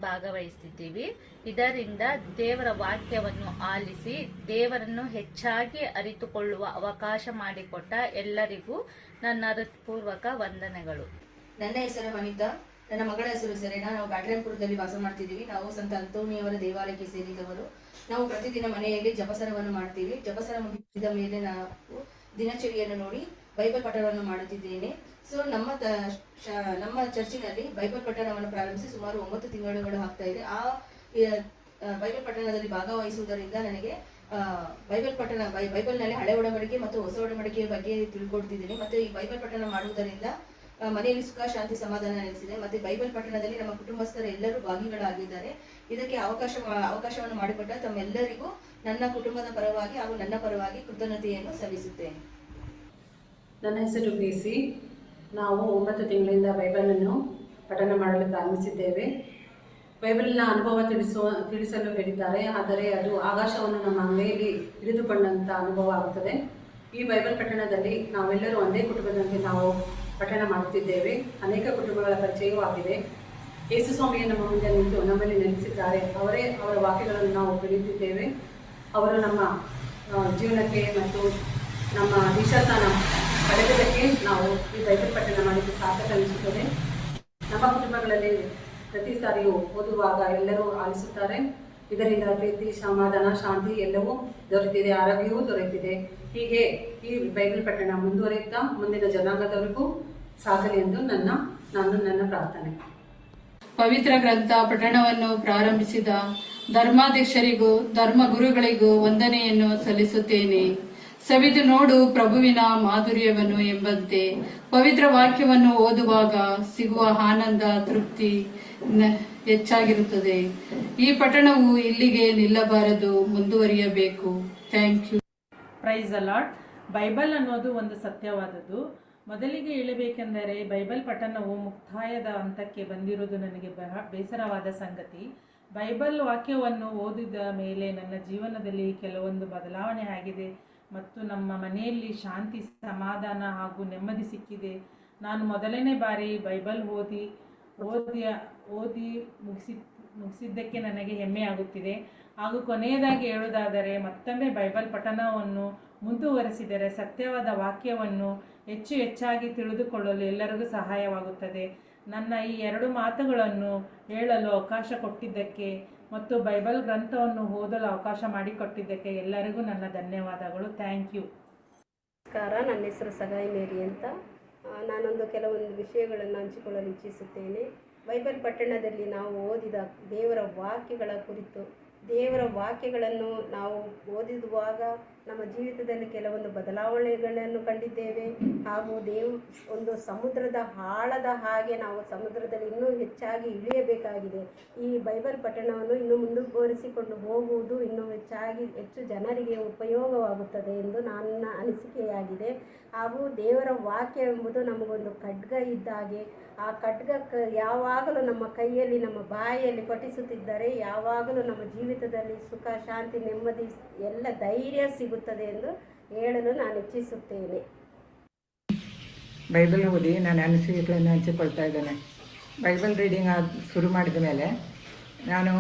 ಭಾಗವಹಿಸುತ್ತಿದ್ದೀವಿ. ಇದರಿಂದ ದೇವರ ವಾಕ್ಯವನ್ನು ಆಲಿಸಿ ದೇವರನ್ನು ಹೆಚ್ಚಾಗಿ ಅರಿತುಕೊಳ್ಳುವ ಅವಕಾಶ ಮಾಡಿಕೊಟ್ಟ ಎಲ್ಲರಿಗೂ ನನ್ನ ಹೃತ್ಪೂರ್ವಕ ವಂದನೆಗಳು. ನನ್ನ ಹೆಸರು ವನಿತಾ. ನನ್ನ ಮಗಳ ಹೆಸರು ಸೆರೆನಾ. ನಾವು ಬ್ಯಾಟ್ರಾಯನ್ಪುರದಲ್ಲಿ ವಾಸ ಮಾಡ್ತಿದ್ದೀವಿ. ನಾವು ಸಂತ ಅಂತೋಣಿಯವರ ದೇವಾಲಯಕ್ಕೆ ಸೇರಿದವರು. ನಾವು ಪ್ರತಿದಿನ ಮನೆಯಲ್ಲಿ ಜಪಸರವನ್ನು ಮಾಡ್ತೀವಿ. ಜಪಸರ ಮುಗಿದ ಮೇಲೆ ನಾವು ದಿನಚರಿಯನ್ನು ನೋಡಿ ಬೈಬಲ್ ಪಠಣವನ್ನು ಮಾಡುತ್ತಿದ್ದೇನೆ. ಸೊ ನಮ್ಮ ಚರ್ಚಿನಲ್ಲಿ ಬೈಬಲ್ ಪಠಣವನ್ನು ಪ್ರಾರಂಭಿಸಿ ಸುಮಾರು 9 ತಿಂಗಳುಗಳು ಆಗ್ತಾ ಇದೆ. ಆ ಬೈಬಲ್ ಪಠಣದಲ್ಲಿ ಭಾಗವಹಿಸುವುದರಿಂದ ನನಗೆ ಬೈಬಲ್ನಲ್ಲಿ ಹಳೆ ಒಡಂಬಡಿಕೆ ಮತ್ತು ಹೊಸ ಒಡಂಬಡಿಕೆಯ ಬಗ್ಗೆ ತಿಳ್ಕೊಡ್ತಿದ್ದೀನಿ. ಮತ್ತು ಈ ಬೈಬಲ್ ಪಠಣ ಮಾಡುವುದರಿಂದ ಮನೆಯಲ್ಲಿ ಸುಖ, ಶಾಂತಿ, ಸಮಾಧಾನ ನೆಲೆಸಿದೆ. ಮತ್ತೆ ಬೈಬಲ್ ಪಠಣದಲ್ಲಿ ನಮ್ಮ ಕುಟುಂಬಸ್ಥರು ಎಲ್ಲರೂ ಭಾಗಿಗಳಾಗಿದ್ದಾರೆ. ಇದಕ್ಕೆ ಅವಕಾಶವನ್ನು ಮಾಡಿಕೊಟ್ಟ ತಮ್ಮೆಲ್ಲರಿಗೂ ನನ್ನ ಕುಟುಂಬದ ಪರವಾಗಿ ಹಾಗೂ ನನ್ನ ಪರವಾಗಿ ಕೃತಜ್ಞತೆಯನ್ನು ಸಲ್ಲಿಸುತ್ತೇನೆ. ನನ್ನ ಹೆಸರು BC. ನಾವು 9 ತಿಂಗಳಿಂದ ಬೈಬಲನ್ನು ಪಠಣ ಮಾಡಲು ಪ್ರಾರಂಭಿಸಿದ್ದೇವೆ. ಬೈಬಲಿನ ಅನುಭವ ತಿಳಿಸಲು ಹೇಳಿದ್ದಾರೆ, ಆದರೆ ಅದು ಆಕಾಶವನ್ನು ನಮ್ಮ ಅಂಗೈಯಲ್ಲಿ ಹಿಡಿದುಕೊಂಡಂಥ ಅನುಭವ ಆಗುತ್ತದೆ. ಈ ಬೈಬಲ್ ಪಠಣದಲ್ಲಿ ನಾವೆಲ್ಲರೂ ಒಂದೇ ಕುಟುಂಬದಂತೆ ನಾವು ಪಠಣ ಮಾಡುತ್ತಿದ್ದೇವೆ. ಅನೇಕ ಕುಟುಂಬಗಳ ಪರಿಚಯವೂ ಆಗಿದೆ. ಯೇಸು ಸ್ವಾಮಿಯು ನಮ್ಮ ಮುಂದೆ ನಿಂತು ನಮ್ಮಲ್ಲಿ ನೆಲೆಸಿದ್ದಾರೆ. ಅವರೇ ಅವರ ವಾಕ್ಯಗಳನ್ನು ನಾವು ಕಲಿಯುತ್ತಿದ್ದೇವೆ. ಅವರು ನಮ್ಮ ಜೀವನಕ್ಕೆ ಮತ್ತು ನಮ್ಮ ದೀಕ್ಷಾಸ್ಥಾನ ಪಡೆದಕ್ಕೆ ನಾವು ಈ ಬೈಬಲ್ ಪಠಣ ಮಾಡಿದ್ದು ಸಾರ್ಥಕ ಅನಿಸುತ್ತದೆ. ನಮ್ಮ ಕುಟುಂಬಗಳಲ್ಲಿ ಪ್ರತಿ ಸಾರಿಯೂ ಓದುವಾಗ ಎಲ್ಲರೂ ಆಲಿಸುತ್ತಾರೆ. ಇದರಿಂದ ಪ್ರೀತಿ, ಸಮಾಧಾನ, ಶಾಂತಿ ಎಲ್ಲವೂ ದೊರೆತಿದೆ, ಆರೋಗ್ಯವೂ ದೊರೆತಿದೆ. ಹೀಗೆ ಈ ಬೈಬಲ್ ಪಠಣ ಮುಂದುವರಿಯುತ್ತಾ ಮುಂದಿನ ಜನಾಂಗದವರೆಗೂ ಸಾಗಲಿ ಎಂದು ನನ್ನ ಪ್ರಾರ್ಥನೆ. ಪವಿತ್ರ ಗ್ರಂಥ ಪಠಣವನ್ನು ಪ್ರಾರಂಭಿಸಿದ ಧರ್ಮಾಧ್ಯಕ್ಷರಿಗೂ ಧರ್ಮಗುರುಗಳಿಗೂ ವಂದನೆಯನ್ನು ಸಲ್ಲಿಸುತ್ತೇನೆ. ಸವಿದು ನೋಡು ಪ್ರಭುವಿನ ಮಾಧುರ್ಯವನ್ನು ಎಂಬಂತೆ ಪವಿತ್ರ ವಾಕ್ಯವನ್ನು ಓದುವಾಗ ಸಿಗುವ ಆನಂದ, ತೃಪ್ತಿ ಹೆಚ್ಚಾಗಿರುತ್ತದೆ. ಈ ಪಠಣವು ಇಲ್ಲಿಗೆ ನಿಲ್ಲಬಾರದು, ಮುಂದುವರಿಯಬೇಕು. Thank you. Praise the Lord. Bible ಅನ್ನೋದು ಒಂದು ಸತ್ಯವಾದದ್ದು. ಮೊದಲಿಗೆ ಹೇಳಬೇಕೆಂದರೆ ಬೈಬಲ್ ಪಠಣವು ಮುಕ್ತಾಯದ ಹಂತಕ್ಕೆ ಬಂದಿರುವುದು ನನಗೆ ಬೇಸರವಾದ ಸಂಗತಿ. ಬೈಬಲ್ ವಾಕ್ಯವನ್ನು ಓದಿದ ಮೇಲೆ ನನ್ನ ಜೀವನದಲ್ಲಿ ಕೆಲವೊಂದು ಬದಲಾವಣೆ ಆಗಿದೆ ಮತ್ತು ನಮ್ಮ ಮನೆಯಲ್ಲಿ ಶಾಂತಿ, ಸಮಾಧಾನ ಹಾಗೂ ನೆಮ್ಮದಿ ಸಿಕ್ಕಿದೆ. ನಾನು ಮೊದಲನೇ ಬಾರಿ ಬೈಬಲ್ ಓದಿ ಮುಗಿಸಿದ್ದಕ್ಕೆ ನನಗೆ ಹೆಮ್ಮೆ ಆಗುತ್ತಿದೆ. ಹಾಗೂ ಕೊನೆಯದಾಗಿ ಹೇಳುವುದಾದರೆ, ಮತ್ತೊಮ್ಮೆ ಬೈಬಲ್ ಪಠಣವನ್ನು ಮುಂದುವರಿಸಿದರೆ ಸತ್ಯವಾದ ವಾಕ್ಯವನ್ನು ಹೆಚ್ಚಾಗಿ ತಿಳಿದುಕೊಳ್ಳಲು ಎಲ್ಲರಿಗೂ ಸಹಾಯವಾಗುತ್ತದೆ. ನನ್ನ ಈ 2 ಮಾತುಗಳನ್ನು ಹೇಳಲು ಅವಕಾಶ ಕೊಟ್ಟಿದ್ದಕ್ಕೆ ಮತ್ತು ಬೈಬಲ್ ಗ್ರಂಥವನ್ನು ಓದಲು ಅವಕಾಶ ಮಾಡಿಕೊಟ್ಟಿದ್ದಕ್ಕೆ ಎಲ್ಲರಿಗೂ ನನ್ನ ಧನ್ಯವಾದಗಳು. Thank you. ನಮಸ್ಕಾರ, ನನ್ನ ಹೆಸರು ಸಗಾಯಿ ಮೇರಿ ಅಂತ. ನಾನೊಂದು ಕೆಲವೊಂದು ವಿಷಯಗಳನ್ನು ಹಂಚಿಕೊಳ್ಳಲು ಇಚ್ಛಿಸುತ್ತೇನೆ. ಬೈಬಲ್ ಪಟ್ಟಣದಲ್ಲಿ ನಾವು ಓದಿದ ದೇವರ ವಾಕ್ಯಗಳ ಕುರಿತು, ದೇವರ ವಾಕ್ಯಗಳನ್ನು ನಾವು ಓದಿರುವಾಗ ನಮ್ಮ ಜೀವಿತದಲ್ಲಿ ಕೆಲವೊಂದು ಬದಲಾವಣೆಗಳನ್ನು ಕಂಡಿದ್ದೇವೆ. ಹಾಗೂ ಒಂದು ಸಮುದ್ರದ ಆಳದ ಹಾಗೆ ನಾವು ಸಮುದ್ರದಲ್ಲಿ ಇನ್ನೂ ಹೆಚ್ಚಾಗಿ ಇಳಿಯಬೇಕಾಗಿದೆ. ಈ ಬೈಬಲ್ ಪಠಣವನ್ನು ಇನ್ನೂ ಮುಂದುವರಿಸಿಕೊಂಡು ಹೋಗುವುದು ಇನ್ನೂ ಹೆಚ್ಚು ಜನರಿಗೆ ಉಪಯೋಗವಾಗುತ್ತದೆ ಎಂದು ನನ್ನ ಅನಿಸಿಕೆಯಾಗಿದೆ. ಹಾಗೂ ದೇವರ ವಾಕ್ಯ ಎಂಬುದು ನಮಗೊಂದು ಖಡ್ಗ ಇದ್ದಾಗೆ. ಆ ಖಡ್ಗ ಯಾವಾಗಲೂ ನಮ್ಮ ಕೈಯಲ್ಲಿ, ನಮ್ಮ ಬಾಯಿಯಲ್ಲಿ ಪಠಿಸುತ್ತಿದ್ದರೆ ಯಾವಾಗಲೂ ನಮ್ಮ ಜೀವಿತದಲ್ಲಿ ಸುಖ, ಶಾಂತಿ, ನೆಮ್ಮದಿ, ಎಲ್ಲ ಧೈರ್ಯ ಸಿಗುತ್ತದೆ ಎಂದು ಹೇಳಲು ನಾನು ಇಚ್ಛಿಸುತ್ತೇನೆ. ಬೈಬಲ್ ಓದಿ ನಾನು ಅನಿಸಿಕೆಗಳನ್ನು ಹಂಚಿಕೊಳ್ತಾ ಇದ್ದೇನೆ. ಬೈಬಲ್ ರೀಡಿಂಗ್ ಶುರು ಮಾಡಿದ ಮೇಲೆ ನಾನು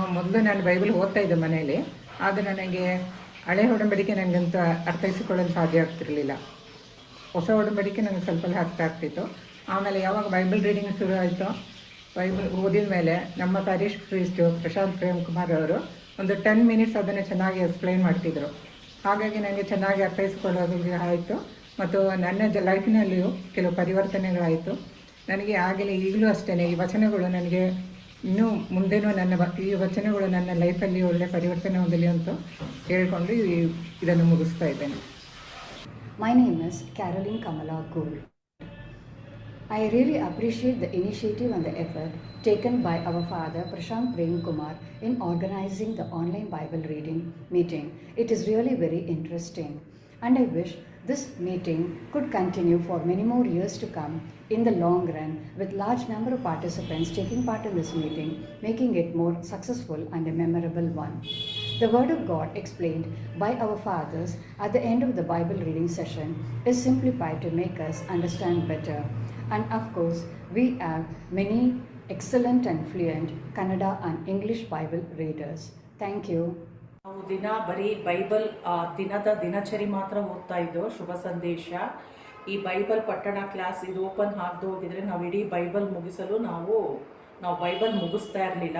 ಬೈಬಲ್ ಓದ್ತಾ ಇದ್ದೆ ಮನೆಯಲ್ಲಿ. ಆದರೆ ನನಗೆ ಹಳೆ ಒಡಂಬಡಿಕೆ ನನಗಂತ ಅರ್ಥೈಸಿಕೊಳ್ಳಲು ಸಾಧ್ಯ ಆಗ್ತಿರಲಿಲ್ಲ. ಹೊಸ ಒಡಂಬಡಿಕೆ ನನಗೆ ಸ್ವಲ್ಪ ಅರ್ಥ ಆಗ್ತಿತ್ತು. ಆಮೇಲೆ ಯಾವಾಗ ಬೈಬಲ್ ರೀಡಿಂಗ್ ಶುರು ಆಯಿತು, ಬೈಬಲ್ ಓದಿದ ಮೇಲೆ ನಮ್ಮ ಪ್ಯಾರಿಷ್ ಪ್ರೀಸ್ಟು ಪ್ರಶಾಂತ್ ಪ್ರೇಮ್ ಕುಮಾರ್ ಅವರು ಒಂದು 10 ಮಿನಿಟ್ಸ್ ಅದನ್ನು ಚೆನ್ನಾಗಿ ಎಕ್ಸ್ಪ್ಲೈನ್ ಮಾಡ್ತಿದ್ರು. ಹಾಗಾಗಿ ನನಗೆ ಚೆನ್ನಾಗಿ ಅರ್ಥೈಸಿಕೊಳ್ಳೋದು ಆಯಿತು ಮತ್ತು ನನ್ನ ಲೈಫಿನಲ್ಲಿಯೂ ಕೆಲವು ಪರಿವರ್ತನೆಗಳಾಯಿತು. ನನಗೆ ಆಗಲೇ ಈಗಲೂ ಅಷ್ಟೇ ಈ ವಚನಗಳು ನನಗೆ ಇನ್ನೂ ಮುಂದೇನೂ ಈ ವಚನಗಳು ನನ್ನ ಲೈಫಲ್ಲಿ ಒಳ್ಳೆಯ ಪರಿವರ್ತನೆ ಹೊಂದಲಿ ಅಂತ ಹೇಳ್ಕೊಂಡು ಇದನ್ನು ಮುಗಿಸ್ತಾ ಇದ್ದೇನೆ. My name is Caroline Kamala Gould. I really appreciate the initiative and the effort taken by our father Prashant Prem Kumar in organizing the online Bible reading meeting. It is really very interesting, and I wish this meeting could continue for many more years to come in the long run, with large number of participants taking part in this meeting, making it more successful and a memorable one. The Word of God explained by our fathers at the end of the Bible reading session is simplified to make us understand better. And of course, we have many excellent and fluent Kannada and English Bible readers. Thank you. ನಾವು ದಿನ ಬರೀ Bible ದಿನಚರಿ ಮಾತ್ರ ಓದ್ತಾ ಇದ್ದೋ. ಶುಭ ಸಂದೇಶ, ಈ Bible ಪಠಣ ಕ್ಲಾಸ್ ಇದು ಓಪನ್ ಆಗದೆ ಹೋಗಿದ್ರೆ ನಾವು ಇಡೀ ಬೈಬಲ್ ಮುಗಿಸಲು ನಾವು ಬೈಬಲ್ ಮುಗಿಸ್ತಾ ಇರಲಿಲ್ಲ.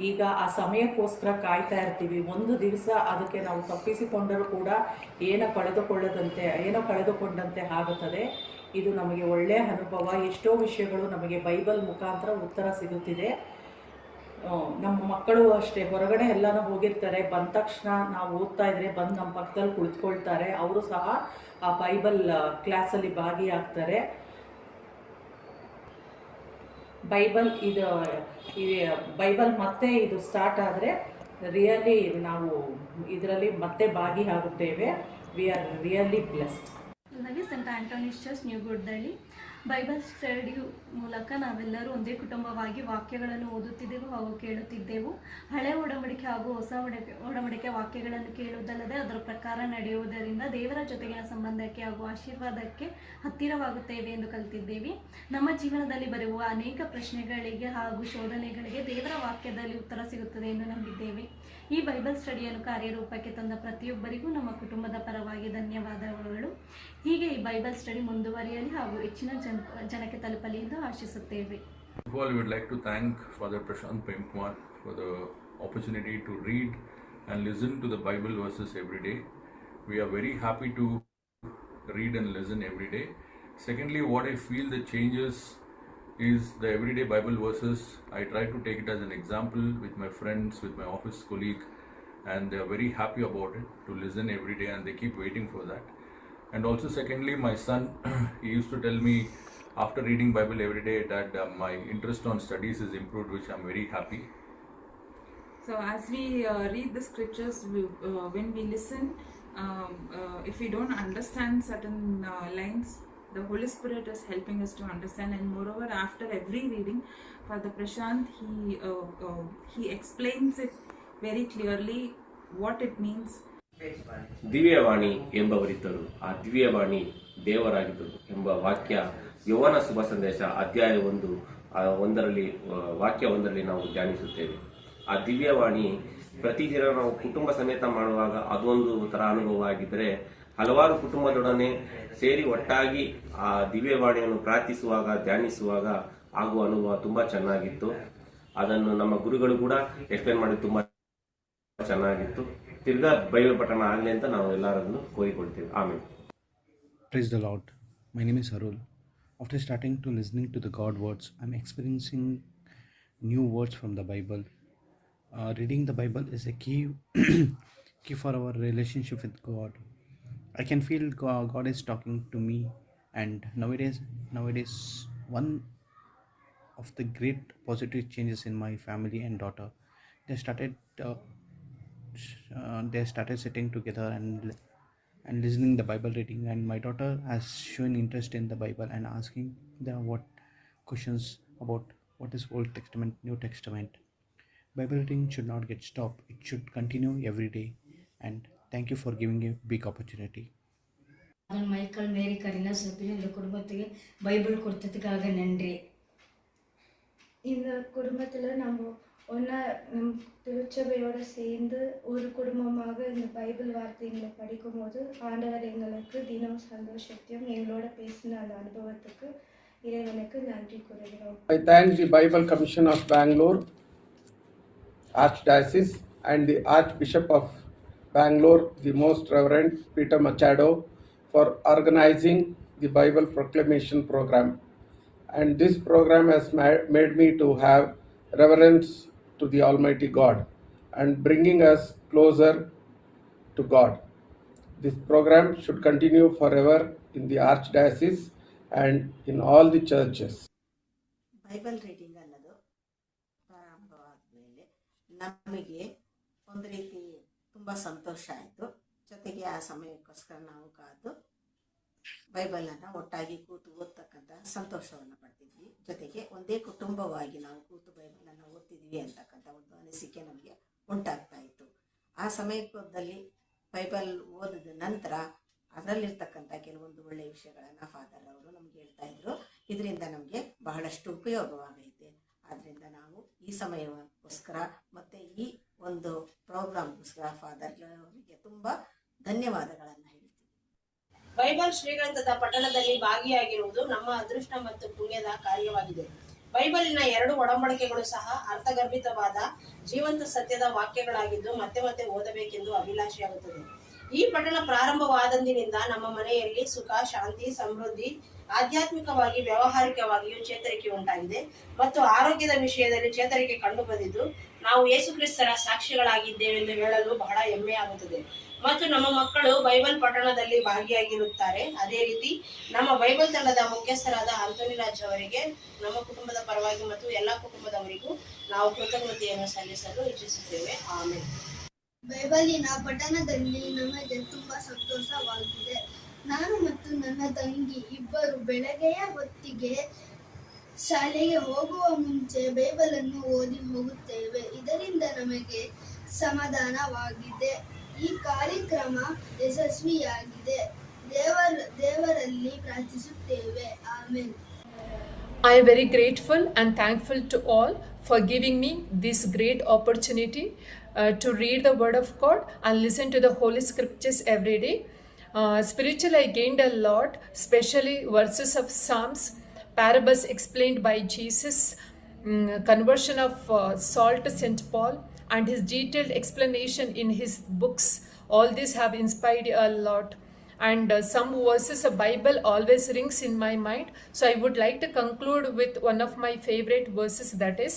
ಈಗ ಆ ಸಮಯಕ್ಕೋಸ್ಕರ ಕಾಯ್ತಾ ಇರ್ತೀವಿ. ಒಂದು ದಿವಸ ಅದಕ್ಕೆ ನಾವು ತಪ್ಪಿಸಿಕೊಂಡರೂ ಕೂಡ ಏನೋ ಕಳೆದುಕೊಂಡಂತೆ ಆಗುತ್ತದೆ. ಇದು ನಮಗೆ ಒಳ್ಳೆಯ ಅನುಭವ. ಎಷ್ಟೋ ವಿಷಯಗಳು ನಮಗೆ ಬೈಬಲ್ ಮುಖಾಂತರ ಉತ್ತರ ಸಿಗುತ್ತಿದೆ. ನಮ್ಮ ಮಕ್ಕಳು ಅಷ್ಟೇ, ಹೊರಗಡೆ ಎಲ್ಲನೂ ಹೋಗಿರ್ತಾರೆ, ಬಂದ ತಕ್ಷಣ ನಾವು ಓದ್ತಾ ಇದ್ರೆ ಬಂದು ನಮ್ಮ ಪಕ್ಕದಲ್ಲಿ ಕುಳಿತುಕೊಳ್ತಾರೆ. ಅವರು ಸಹ ಆ ಬೈಬಲ್ ಕ್ಲಾಸಲ್ಲಿ ಭಾಗಿಯಾಗ್ತಾರೆ. ಬೈಬಲ್ ಮತ್ತೆ ಇದು ಸ್ಟಾರ್ಟ್ ಆದರೆ ರಿಯಲಿ ನಾವು ಇದರಲ್ಲಿ ಮತ್ತೆ ಭಾಗಿಯಾಗುತ್ತೇವೆ. We are really blessed. Bandhavi Saint Anthony's church new Guddalli. Bible study ಮೂಲಕ ನಾವೆಲ್ಲರೂ ಒಂದೇ ಕುಟುಂಬವಾಗಿ ವಾಕ್ಯಗಳನ್ನು ಓದುತ್ತಿದ್ದೆವು ಹಾಗೂ ಕೇಳುತ್ತಿದ್ದೆವು. ಹಳೆ ಒಡಂಬಡಿಕೆ ಹಾಗೂ ಹೊಸ ಒಡಂಬಡಿಕೆ ವಾಕ್ಯಗಳನ್ನು ಕೇಳುವುದಲ್ಲದೆ ಅದರ ಪ್ರಕಾರ ನಡೆಯುವುದರಿಂದ ದೇವರ ಜೊತೆಗಿನ ಸಂಬಂಧಕ್ಕೆ ಹಾಗೂ ಆಶೀರ್ವಾದಕ್ಕೆ ಹತ್ತಿರವಾಗುತ್ತೇವೆ ಎಂದು ಕಲಿತಿದ್ದೇವೆ. ನಮ್ಮ ಜೀವನದಲ್ಲಿ ಬರುವ ಅನೇಕ ಪ್ರಶ್ನೆಗಳಿಗೆ ಹಾಗೂ ಶೋಧನೆಗಳಿಗೆ ದೇವರ ವಾಕ್ಯದಲ್ಲಿ ಉತ್ತರ ಸಿಗುತ್ತದೆ ಎಂದು ನಂಬಿದ್ದೇವೆ. ಈ ಬೈಬಲ್ ಸ್ಟಡಿಯನ್ನು ಕಾರ್ಯರೂಪಕ್ಕೆ ತಂದ ಪ್ರತಿಯೊಬ್ಬರಿಗೂ ನಮ್ಮ ಕುಟುಂಬದ ಪರವಾಗಿ ಧನ್ಯವಾದಗಳು. ಹೀಗೆ ಈ ಬೈಬಲ್ ಸ್ಟಡಿ ಮುಂದುವರಿಯಲಿ ಹಾಗೂ ಹೆಚ್ಚಿನ ಜನಕ್ಕೆ ತಲುಪಲಿ ಎಂದು ಆಶಿಸುತ್ತೇವೆ. First of all, we would like to thank Father Prashant Prem Kumar for the opportunity to read and listen to the Bible verses every day. We are very happy to read and listen every day. Secondly, what I feel the changes is the everyday Bible verses. I try to take it as an example with my friends, with my office colleague, and they are very happy about it to listen every day, and they keep waiting for that. And also secondly, my son, he used to tell me after reading Bible every day that my interest on studies is improved, which I'm very happy. So as we read the scriptures, when we listen, if we don't understand certain lines, the Holy Spirit is helping us to understand. And moreover, after every reading, Father Prashant, he explains it very clearly what it means. ದಿವ್ಯವಾಣಿ ಎಂಬವರಿದ್ದರು, ಆ ದಿವ್ಯವಾಣಿ ದೇವರಾಗಿದ್ದರು ಎಂಬ ವಾಕ್ಯ ಯೌವನ ಶುಭ ಸಂದೇಶ ಅಧ್ಯಾಯ 1 ವಾಕ್ಯ 1ರಲ್ಲಿ ನಾವು ಧ್ಯಾನಿಸುತ್ತೇವೆ. ಆ ದಿವ್ಯವಾಣಿ ಪ್ರತಿದಿನ ನಾವು ಕುಟುಂಬ ಸಮೇತ ಮಾಡುವಾಗ ಅದೊಂದು ತರ ಅನುಭವ ಆಗಿದ್ದರೆ, ಹಲವಾರು ಕುಟುಂಬದೊಡನೆ ಸೇರಿ ಒಟ್ಟಾಗಿ ಆ ದಿವ್ಯವಾಣಿಯನ್ನು ಪ್ರಾರ್ಥಿಸುವಾಗ ಧ್ಯಾನಿಸುವಾಗ ಆಗುವ ಅನುಭವ ತುಂಬಾ ಚೆನ್ನಾಗಿತ್ತು. ಅದನ್ನು ನಮ್ಮ ಗುರುಗಳು ಕೂಡ ಎಕ್ಸ್ಪ್ಲೇನ್ ಮಾಡಿ ತುಂಬಾ ಚೆನ್ನಾಗಿತ್ತು. ತಿರ್ಗಾ ಬೈಬಲ್ ಪಠಣ ಆಗಲಿ ಅಂತ ನಾವು ಎಲ್ಲರನ್ನು ಕೋರಿಕೊಳ್ತೇವೆ. ಆಮೇಲೆ Praise the Lord. My name is Harul. After starting to listening to the God words, I'm experiencing new words from the Bible. Reading the Bible is a key for our relationship with God. I can feel God is talking to me, and nowadays one of the great positive changes in my family and daughter, they started sitting together and listening the Bible reading, and my daughter has shown interest in the Bible and asking them what questions about what is Old Testament, New Testament. Bible reading should not get stopped. It should continue every day, and thank you for giving a big opportunity. Michael Mary Kareena Sabin இந்த குடும்பத்துக்கு Bible கொடுத்ததுக்காக நன்றி. இந்த குடும்பத்தில் நம்ம ஒன்றா நம் திருச்சபையோடு சேர்ந்து ஒரு குடும்பமாக இந்த பைபிள் வார்த்தைகளை படிக்கும்போது ஆண்டவர் எங்களுக்கு தினம் சந்தோஷத்தையும் எங்களோட பேசின அந்த அனுபவத்துக்கு இறைவனுக்கு நன்றி கூறுகிறோம். I thank the Bible Commission of Bangalore Archdiocese and the Archbishop of Bangalore, the Most Reverend Peter Machado, for organizing the Bible Proclamation Program. And this program has made me to have reverence to the Almighty God and bringing us closer to God. This program should continue forever in the Archdiocese and in all the churches. Bible reading ಅನ್ನೋದು ಪ್ರಾರಂಭವಾದ ಮೇಲೆ ನಮಗೆ ಒಂದು ರೀತಿ ತುಂಬ ಸಂತೋಷ ಆಯಿತು. ಜೊತೆಗೆ ಆ ಸಮಯಕ್ಕೋಸ್ಕರ ನಾವು ಕಾದು ಬೈಬಲನ್ನು ಒಟ್ಟಾಗಿ ಕೂತು ಓದ್ತಕ್ಕಂಥ ಸಂತೋಷವನ್ನು ಪಡ್ತಿದ್ವಿ. ಜೊತೆಗೆ ಒಂದೇ ಕುಟುಂಬವಾಗಿ ನಾವು ಕೂತು ಬೈಬಲನ್ನು ಓದ್ತಿದ್ವಿ ಅಂತಕ್ಕಂಥ ಒಂದು ಅನಿಸಿಕೆ ನಮಗೆ ಉಂಟಾಗ್ತಾ ಇತ್ತು. ಆ ಸಮಯದಲ್ಲಿ ಬೈಬಲ್ ಓದಿದ ನಂತರ ಅದರಲ್ಲಿರ್ತಕ್ಕಂಥ ಕೆಲವೊಂದು ಒಳ್ಳೆಯ ವಿಷಯಗಳನ್ನು ಫಾದರ್ ಅವರು ನಮ್ಗೆ ಹೇಳ್ತಾ ಇದ್ರು. ಇದರಿಂದ ನಮಗೆ ಬಹಳಷ್ಟು ಉಪಯೋಗವಾಗೈತೆ. ಆದ್ದರಿಂದ ನಾವು ಈ ಸಮಯಕ್ಕೋಸ್ಕರ ಮತ್ತು ಈ ಒಂದು ಪ್ರೋಗ್ರಾಮ್ಗೋಸ್ಕರ ಫಾದರ್ ಅವರಿಗೆ ತುಂಬ ಧನ್ಯವಾದಗಳನ್ನು ಹೇಳ್ತೀವಿ. ಬೈಬಲ್ ಶ್ರೀಗ್ರಂಥದ ಪಠಣದಲ್ಲಿ ಭಾಗಿಯಾಗಿರುವುದು ನಮ್ಮ ಅದೃಷ್ಟ ಮತ್ತು ಪುಣ್ಯದ ಕಾರ್ಯವಾಗಿದೆ. ಬೈಬಲಿನ 2 ಒಡಂಬಡಿಕೆಗಳು ಸಹ ಅರ್ಥಗರ್ಭಿತವಾದ ಜೀವಂತ ಸತ್ಯದ ವಾಕ್ಯಗಳಾಗಿದ್ದು ಮತ್ತೆ ಮತ್ತೆ ಓದಬೇಕೆಂದು ಅಭಿಲಾಷೆಯಾಗುತ್ತದೆ. ಈ ಪಠಣ ಪ್ರಾರಂಭವಾದಂದಿನಿಂದ ನಮ್ಮ ಮನೆಯಲ್ಲಿ ಸುಖ, ಶಾಂತಿ, ಸಮೃದ್ಧಿ, ಆಧ್ಯಾತ್ಮಿಕವಾಗಿ ವ್ಯಾವಹಾರಿಕವಾಗಿಯೂ ಚೇತರಿಕೆ ಉಂಟಾಗಿದೆ ಮತ್ತು ಆರೋಗ್ಯದ ವಿಷಯದಲ್ಲಿ ಚೇತರಿಕೆ ಕಂಡು ಬಂದಿದ್ದು ನಾವು ಯೇಸು ಕ್ರಿಸ್ತರ ಸಾಕ್ಷಿಗಳಾಗಿದ್ದೇವೆಂದು ಹೇಳಲು ಬಹಳ ಹೆಮ್ಮೆ ಆಗುತ್ತದೆ. ಮತ್ತು ನಮ್ಮ ಮಕ್ಕಳು ಬೈಬಲ್ ಪಠಣದಲ್ಲಿ ಭಾಗಿಯಾಗಿರುತ್ತಾರೆ. ಅದೇ ರೀತಿ ನಮ್ಮ ಬೈಬಲ್ ತಂಡದ ಮುಖ್ಯಸ್ಥರಾದ ಆಂಟೋನಿ ರಾಜ್ ಅವರಿಗೆ ನಮ್ಮ ಕುಟುಂಬದ ಪರವಾಗಿ ಮತ್ತು ಎಲ್ಲ ಕುಟುಂಬದವರಿಗೂ ನಾವು ಕೃತಜ್ಞತೆಯನ್ನು ಸಲ್ಲಿಸಲು ಇಚ್ಛಿಸುತ್ತೇವೆ. ಆಮೇಲೆ ಬೈಬಲಿನ ಪಠಣದಲ್ಲಿ ನಮಗೆ ತುಂಬಾ ಸಂತೋಷವಾಗಿದೆ. ನಾನು ಮತ್ತು ನನ್ನ ನನ್ನ ತಂಗಿ ಇಬ್ಬರು ಬೆಳಗ್ಗೆಯ ಹೊತ್ತಿಗೆ ಶಾಲೆಗೆ ಹೋಗುವ ಮುಂಚೆ ಬೈಬಲನ್ನು ಓದಿ ಹೋಗುತ್ತೇವೆ. ಇದರಿಂದ ನಮಗೆ ಸಮಾಧಾನವಾಗಿದೆ. ಈ ಕಾರ್ಯಕ್ರಮ ಯಶಸ್ವಿಯಾಗಿದೆ. ದೇವರಲ್ಲಿ ಪ್ರಾರ್ಥಿಸುತ್ತೇವೆ. Amen. I am very grateful and thankful to all for giving me this great opportunity to read the Word of God and listen to the Holy Scriptures every day. Spiritually, I gained a lot, especially verses of Psalms, parables explained by Jesus, conversion of Saul to St. Paul, and his detailed explanation in his books. All these have inspired a lot. And some verses of Bible always rings in my mind. So I would like to conclude with one of my favorite verses, that is,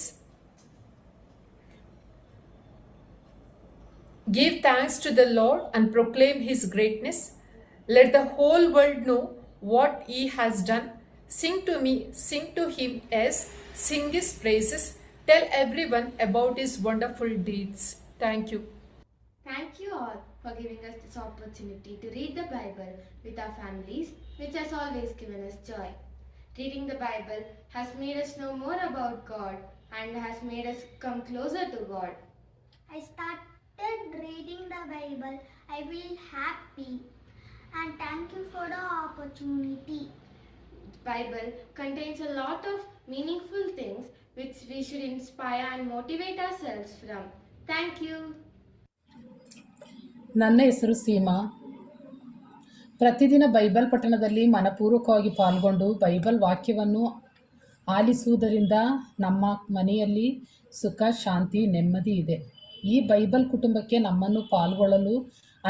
give thanks to the Lord and proclaim his greatness. Let the whole world know what he has done. Sing to me, sing to him, yes, sing his praises. Tell everyone about his wonderful deeds. Thank you. Thank you all for giving us this opportunity to read the Bible with our families, which has always given us joy. Reading the Bible has made us know more about God and has made us come closer to God. I started reading the Bible. I feel happy and thank you for the opportunity. The Bible contains a lot of meaningful things which we should inspire and motivate ourselves from. Thank you. ನನ್ನ ಹೆಸರು ಸೀಮಾ. ಪ್ರತಿದಿನ Bible ಪಠಣದಲ್ಲಿ ಮನಪೂರ್ವಕವಾಗಿ ಪಾಲ್ಗೊಂಡು Bible ವಾಕ್ಯವನ್ನು ಆಲಿಸುವುದರಿಂದ ನಮ್ಮ ಮನೆಯಲ್ಲಿ ಸುಖ, ಶಾಂತಿ, ನೆಮ್ಮದಿ ಇದೆ. ಈ ಬೈಬಲ್ ಕುಟುಂಬಕ್ಕೆ ನಮ್ಮನ್ನು ಪಾಲ್ಗೊಳ್ಳಲು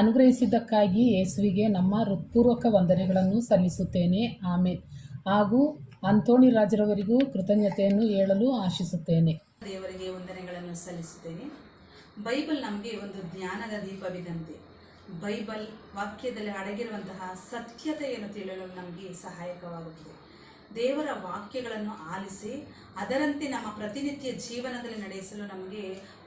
ಅನುಗ್ರಹಿಸಿದ್ದಕ್ಕಾಗಿ ಯೇಸುವಿಗೆ ನಮ್ಮ ಹೃತ್ಪೂರ್ವಕ ವಂದನೆಗಳನ್ನು ಸಲ್ಲಿಸುತ್ತೇನೆ. ಆಮೇನ್. ಹಾಗೂ ಅಂತೋಣಿ ರಾಜರವರಿಗೂ ಕೃತಜ್ಞತೆಯನ್ನು ಹೇಳಲು ಆಶಿಸುತ್ತೇನೆ. ದೇವರಿಗೆ ವಂದನೆಗಳನ್ನು ಸಲ್ಲಿಸುತ್ತೇನೆ. ಬೈಬಲ್ ನಮಗೆ ಒಂದು ಜ್ಞಾನದ ದೀಪವಿದಂತೆ. ಬೈಬಲ್ ವಾಕ್ಯದಲ್ಲಿ ಅಡಗಿರುವಂತಹ ಸತ್ಯತೆಯನ್ನು ತಿಳಿಯಲು ನಮಗೆ ಸಹಾಯಕವಾಗುತ್ತದೆ. ದೇವರ ವಾಕ್ಯಗಳನ್ನು ಆಲಿಸಿ ಅದರಂತೆ ನಮ್ಮ ಪ್ರತಿನಿತ್ಯ ಜೀವನದಲ್ಲಿ ನಡೆಸಲು ನಮಗೆ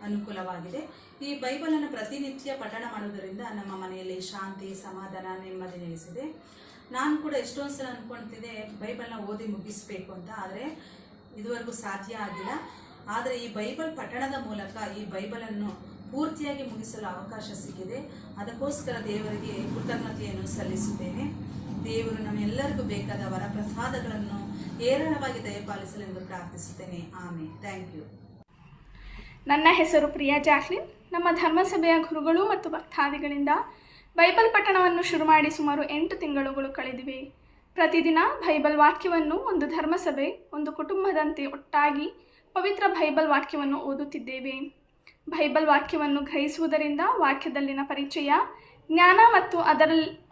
ಅನುಕೂಲವಾಗಿದೆ. ಈ ಬೈಬಲನ್ನು ಪ್ರತಿನಿತ್ಯ ಪಠಣ ಮಾಡುವುದರಿಂದ ನಮ್ಮ ಮನೆಯಲ್ಲಿ ಶಾಂತಿ, ಸಮಾಧಾನ, ನೆಮ್ಮದಿ ನೆಲೆಸಿದೆ. ನಾನು ಕೂಡ ಎಷ್ಟೊಂದು ಸಲ ಅಂದ್ಕೊಳ್ತಿದ್ದೆ ಬೈಬಲ್ನ ಓದಿ ಮುಗಿಸ್ಬೇಕು ಅಂತ, ಆದರೆ ಇದುವರೆಗೂ ಸಾಧ್ಯ ಆಗಿಲ್ಲ. ಆದರೆ ಈ ಬೈಬಲ್ ಪಠಣದ ಮೂಲಕ ಈ ಬೈಬಲನ್ನು ಪೂರ್ತಿಯಾಗಿ ಮುಗಿಸಲು ಅವಕಾಶ ಸಿಕ್ಕಿದೆ. ಅದಕ್ಕೋಸ್ಕರ ದೇವರಿಗೆ ಕೃತಜ್ಞತೆಯನ್ನು ಸಲ್ಲಿಸುತ್ತೇನೆ. ದೇವರು ನಮ್ಮೆಲ್ಲರಿಗೂ ಬೇಕಾದ ವರ ಪ್ರಸಾದಗಳನ್ನು ಹೇರಳವಾಗಿ ದಯಪಾಲಿಸಲೆಂದು ಪ್ರಾರ್ಥಿಸುತ್ತೇನೆ. ಆಮೇಲೆ. Thank you. ನನ್ನ ಹೆಸರು ಪ್ರಿಯಾ ಜಾಕ್ಲಿನ್. ನಮ್ಮ ಧರ್ಮಸಭೆಯ ಗುರುಗಳು ಮತ್ತು ಭಕ್ತಾದಿಗಳಿಂದ ಬೈಬಲ್ ಪಠಣವನ್ನು ಶುರು ಮಾಡಿ ಸುಮಾರು 8 ತಿಂಗಳುಗಳು ಕಳೆದಿವೆ. ಪ್ರತಿದಿನ ಬೈಬಲ್ ವಾಕ್ಯವನ್ನು ಒಂದು ಧರ್ಮಸಭೆ, ಒಂದು ಕುಟುಂಬದಂತೆ ಒಟ್ಟಾಗಿ ಪವಿತ್ರ ಬೈಬಲ್ ವಾಕ್ಯವನ್ನು ಓದುತ್ತಿದ್ದೇವೆ. ಬೈಬಲ್ ವಾಕ್ಯವನ್ನು ಗ್ರಹಿಸುವುದರಿಂದ ವಾಕ್ಯದಲ್ಲಿನ ಪರಿಚಯ, ಜ್ಞಾನ ಮತ್ತು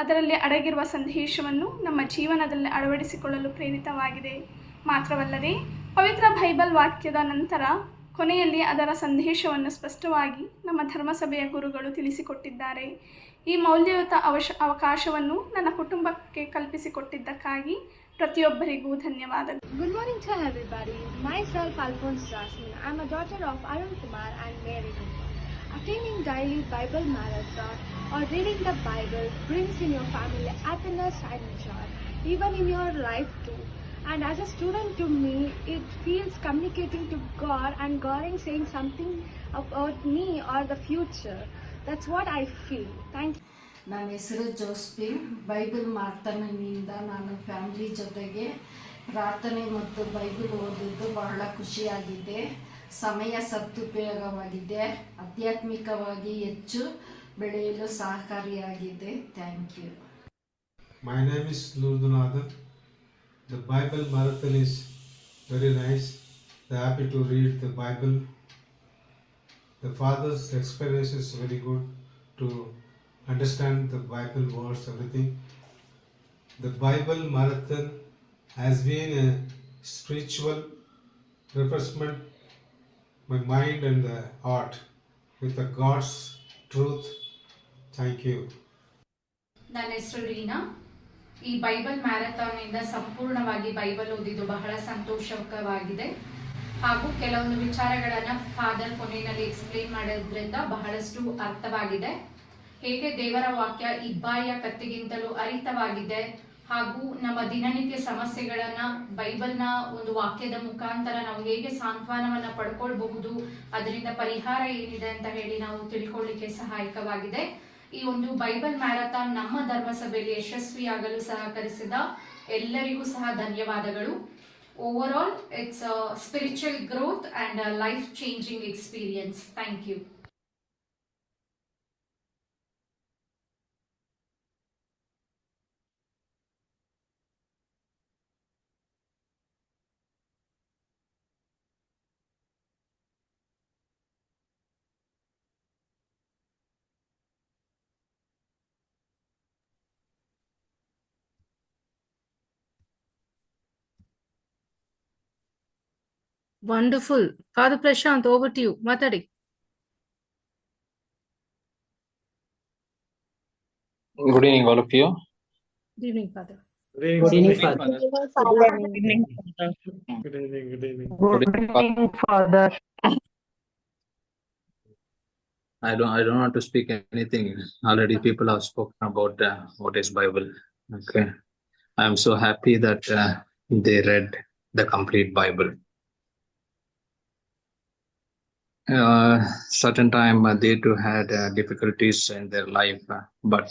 ಅದರಲ್ಲಿ ಅಡಗಿರುವ ಸಂದೇಶವನ್ನು ನಮ್ಮ ಜೀವನದಲ್ಲಿ ಅಳವಡಿಸಿಕೊಳ್ಳಲು ಪ್ರೇರಿತವಾಗಿದೆ. ಮಾತ್ರವಲ್ಲದೆ ಪವಿತ್ರ ಬೈಬಲ್ ವಾಕ್ಯದ ನಂತರ ಕೊನೆಯಲ್ಲಿ ಅದರ ಸಂದೇಶವನ್ನು ಸ್ಪಷ್ಟವಾಗಿ ನಮ್ಮ ಧರ್ಮಸಭೆಯ ಗುರುಗಳು ತಿಳಿಸಿಕೊಟ್ಟಿದ್ದಾರೆ. ಈ ಮೌಲ್ಯಯುತ ಅವಕಾಶವನ್ನು ನನ್ನ ಕುಟುಂಬಕ್ಕೆ ಕಲ್ಪಿಸಿಕೊಟ್ಟಿದ್ದಕ್ಕಾಗಿ ಪ್ರತಿಯೊಬ್ಬರಿಗೂ ಧನ್ಯವಾದಗಳು. Good morning to everybody. Myself Alphonse Jasmine. I am a daughter of Arun Kumar and Mary Kumar. Attending daily Bible marathon or reading the Bible brings in your family happiness and joy, even in your life too. And as a student, to me, it feels communicating to God and God is saying something about me or the future. That's what I feel. Thank you. ನನ್ನ ಹೆಸರು ಜೋಸ್ಪಿನ್. Bible ಮಾರ್ತನಿಂದ ನಾನು family ಜೊತೆಗೆ ಪ್ರಾರ್ಥನೆ ಮತ್ತು Bible ಓದಿದ್ದು ಬಹಳ ಖುಷಿಯಾಗಿದೆ. ಸಮಯ ಸದುಪಯೋಗವಾಗಿದೆ. ಆಧ್ಯಾತ್ಮಿಕವಾಗಿ ಹೆಚ್ಚು ಬೆಳೆಯಲು ಸಹಕಾರಿಯಾಗಿದೆ. Thank you. My name is Lurdunathan. The Bible marathon is very nice. They're happy to read the Bible. The father's experience is very good to understand the Bible words, everything. The Bible marathon has been a spiritual refreshment, my mind and the heart with the God's truth. Thank you. ನನ್ನ ಹೆಸರು ರೀನಾ. ಈ Bible ಮ್ಯಾರಥಾನ್ನಿಂದ ಸಂಪೂರ್ಣವಾಗಿ Bible ಓದಿದ್ದು ಬಹಳ ಸಂತೋಷಕರವಾಗಿದೆ. ಹಾಗೂ ಕೆಲವೊಂದು ವಿಚಾರಗಳನ್ನು father ಕೊನೆಯಲ್ಲಿ ಎಕ್ಸ್ಪ್ಲೇನ್ ಮಾಡೋದ್ರಿಂದ ಬಹಳಷ್ಟು ಅರ್ಥವಾಗಿದೆ. ಹೇಗೆ ದೇವರ ವಾಕ್ಯ ಇಬ್ಬಾಯಿಯ ಕತ್ತಿಗಿಂತಲೂ ಹರಿತವಾಗಿದೆ, ಹಾಗೂ ನಮ್ಮ ದಿನನಿತ್ಯ ಸಮಸ್ಯೆಗಳನ್ನ ಬೈಬಲ್ನ ಒಂದು ವಾಕ್ಯದ ಮುಖಾಂತರ ನಾವು ಹೇಗೆ ಸಾಂತ್ವನವನ್ನ ಪಡ್ಕೊಳ್ಬಹುದು, ಅದರಿಂದ ಪರಿಹಾರ ಏನಿದೆ ಅಂತ ಹೇಳಿ ನಾವು ತಿಳ್ಕೊಳ್ಳಿಕ್ಕೆ ಸಹಾಯಕವಾಗಿದೆ. ಈ ಒಂದು ಬೈಬಲ್ ಮ್ಯಾರಥಾನ್ ನಮ್ಮ ಧರ್ಮಸಭೆಯಲ್ಲಿ ಯಶಸ್ವಿಯಾಗಲು ಸಹಕರಿಸಿದ ಎಲ್ಲರಿಗೂ ಸಹ ಧನ್ಯವಾದಗಳು. Over it's a spiritual growth and a life-changing experience. Thank you. Wonderful. Father Prashant, over to you. Matadi. Good evening, all of you. Good evening, Father. Good evening, Father. Good evening, Father. Good evening, Good evening. Good evening, Father. I don't want to speak anything. Already people have spoken about what is Bible. Okay. I am so happy that they read the complete Bible. Certain time they too had difficulties in their life, but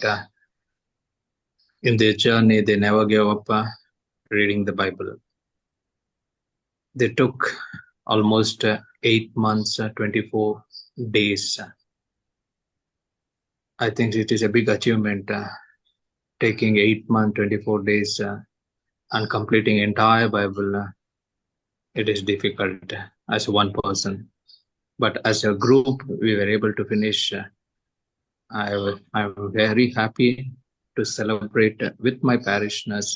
in their journey they never gave up reading the Bible. They took almost 8 months, 24 days. I think it is a big achievement, taking 8 months, 24 days and completing entire Bible. It is difficult as one person. But as a group, we were able to finish. I'm very happy to celebrate with my parishioners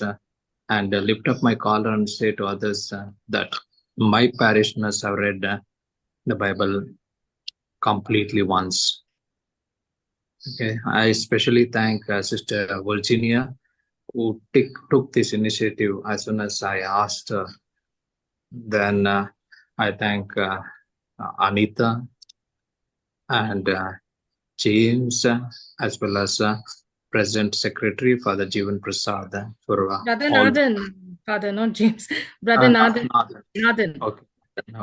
and lift up my collar and say to others that my parishioners have read the Bible completely once. Okay, I especially thank Sister Virginia, who took this initiative as soon as I asked her. Then I thank Anita and James, as well as President Secretary Father Jeevan Prasad for Brother all. Nathan, Father, not James. Brother Nathan. Nathan.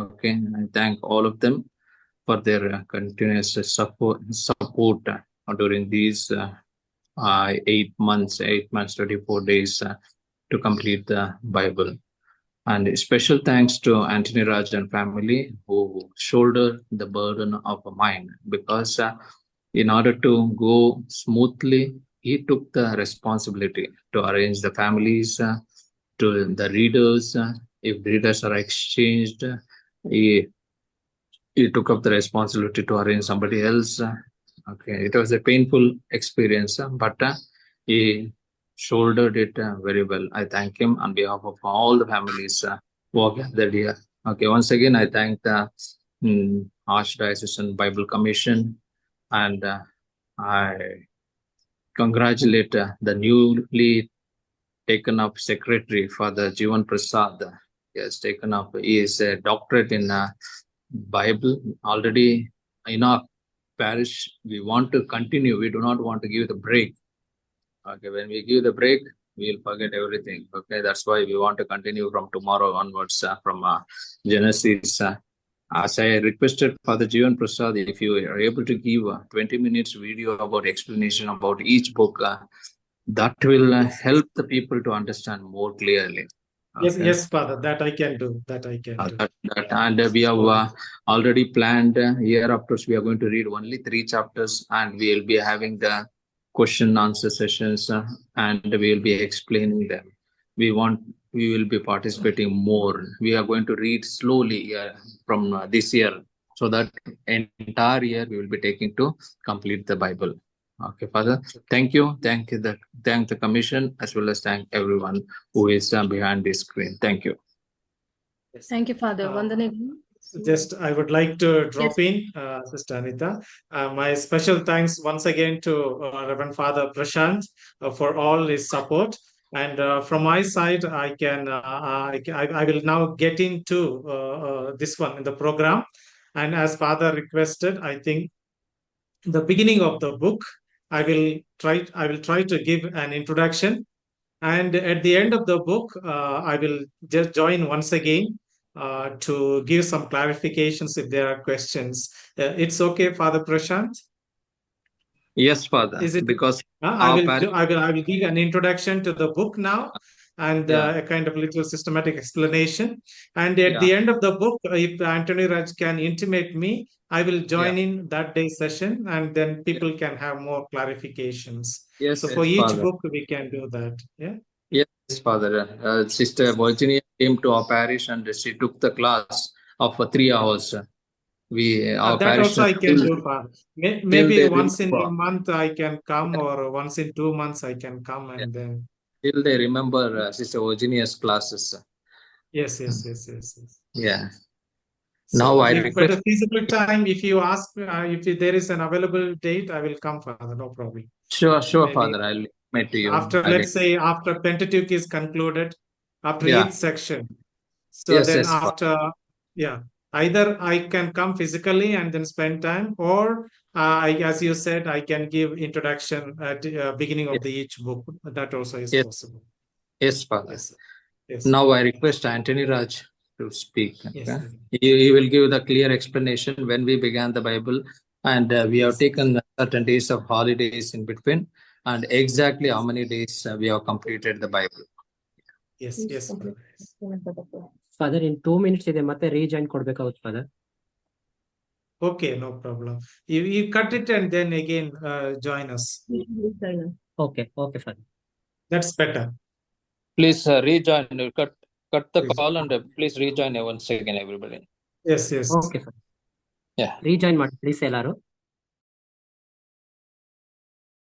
Okay, I thank all of them for their continuous support during these 8 months, 24 days to complete the Bible. And special thanks to Anthony Raj and family who shouldered the burden of mine, because in order to go smoothly, he took the responsibility to arrange the families, to the readers. If readers are exchanged, he took up the responsibility to arrange somebody else. Okay, it was a painful experience, but he shouldered it very well. I thank him on behalf of all the families who are gathered here. Okay, once again, I thank the Archdiocesan Bible Commission, and I congratulate the newly taken up Secretary, Father Jeevan Prasad. He has taken up, he is a doctorate in Bible. Already in our parish, we want to continue. We do not want to give the break. Okay, when we give the break, we will forget everything. Okay, that's why we want to continue from tomorrow onwards, from Genesis. As I requested Father Jeevan Prasad, if you are able to give 20 minutes video about explanation about each book, that will help the people to understand more clearly. Okay. Yes, Father, that I can do. And we have already planned year after we are going to read only 3 chapters, and we will be having the question answer sessions, and we will be explaining them. We will be participating more. We are going to read slowly from this year, so that entire year we will be taking to complete the Bible. Okay, Father, thank you. Thank the commission, as well as thank everyone who is behind this screen. Thank you. Thank you, Father. Vandana. Just I would like to drop in, Sister Anita. My special thanks once again to Reverend Father Prashant for all his support. And from my side, I will now get into this one in the program. And as Father requested, I think the beginning of the book, I will try to give an introduction, And at the end of the book, I will just join once again to give some clarifications if there are questions. It's okay, Father Prashant? Yes, Father. Is it Because I our will parish, I will give an introduction to the book now, and yeah, a kind of little systematic explanation. And at yeah, the end of the book, if Anthony Raj can intimate me, I will yeah. join in that day session, and then people can have more clarifications. Yes, So for yes, each Father. book, we can do that. Yeah. Yes, Father. Sister Virginia came to our parish and she took the class of 3 hours. Our That parish also I can till do, Father. till Maybe they once in a remember, month I can come, or once in 2 months I can come, and then till they remember Sister Virginia's classes. yes. Yeah. So, Now I but request. a feasible time, if you ask, if there is an available date, I will come, Father. No problem. Sure, Maybe Father. I'll intimate to you. after, let's say, after Pentateuch is concluded, after Yeah. each section. So Yes, then yes, Father. after, yeah, either I can come physically and then spend time, or as you said, I can give introduction at the beginning of the each book. That also is Yes. possible. Yes, Father. Yes, sir. Yes. Now I request Anthony Raj to speak. Yes, Okay? sir. He will give the clear explanation when we began the Bible, and we have taken certain days of holidays in between, and exactly how many days we have completed the Bible. Yes. Father in 2 minutes ಇದೆ, ಮತ್ತೆ rejoin ಕೊಡ್ಬೇಕಾಗುತ್ತೆ father. Okay, no problem. You cut it and then again join us. Okay, father. That's better. Please rejoin. Cut the Please. call and please rejoin once again, everybody. Yes. Okay father. Yeah. Rejoin ಮಾಡಿ please ಎಲ್ಲರೂ.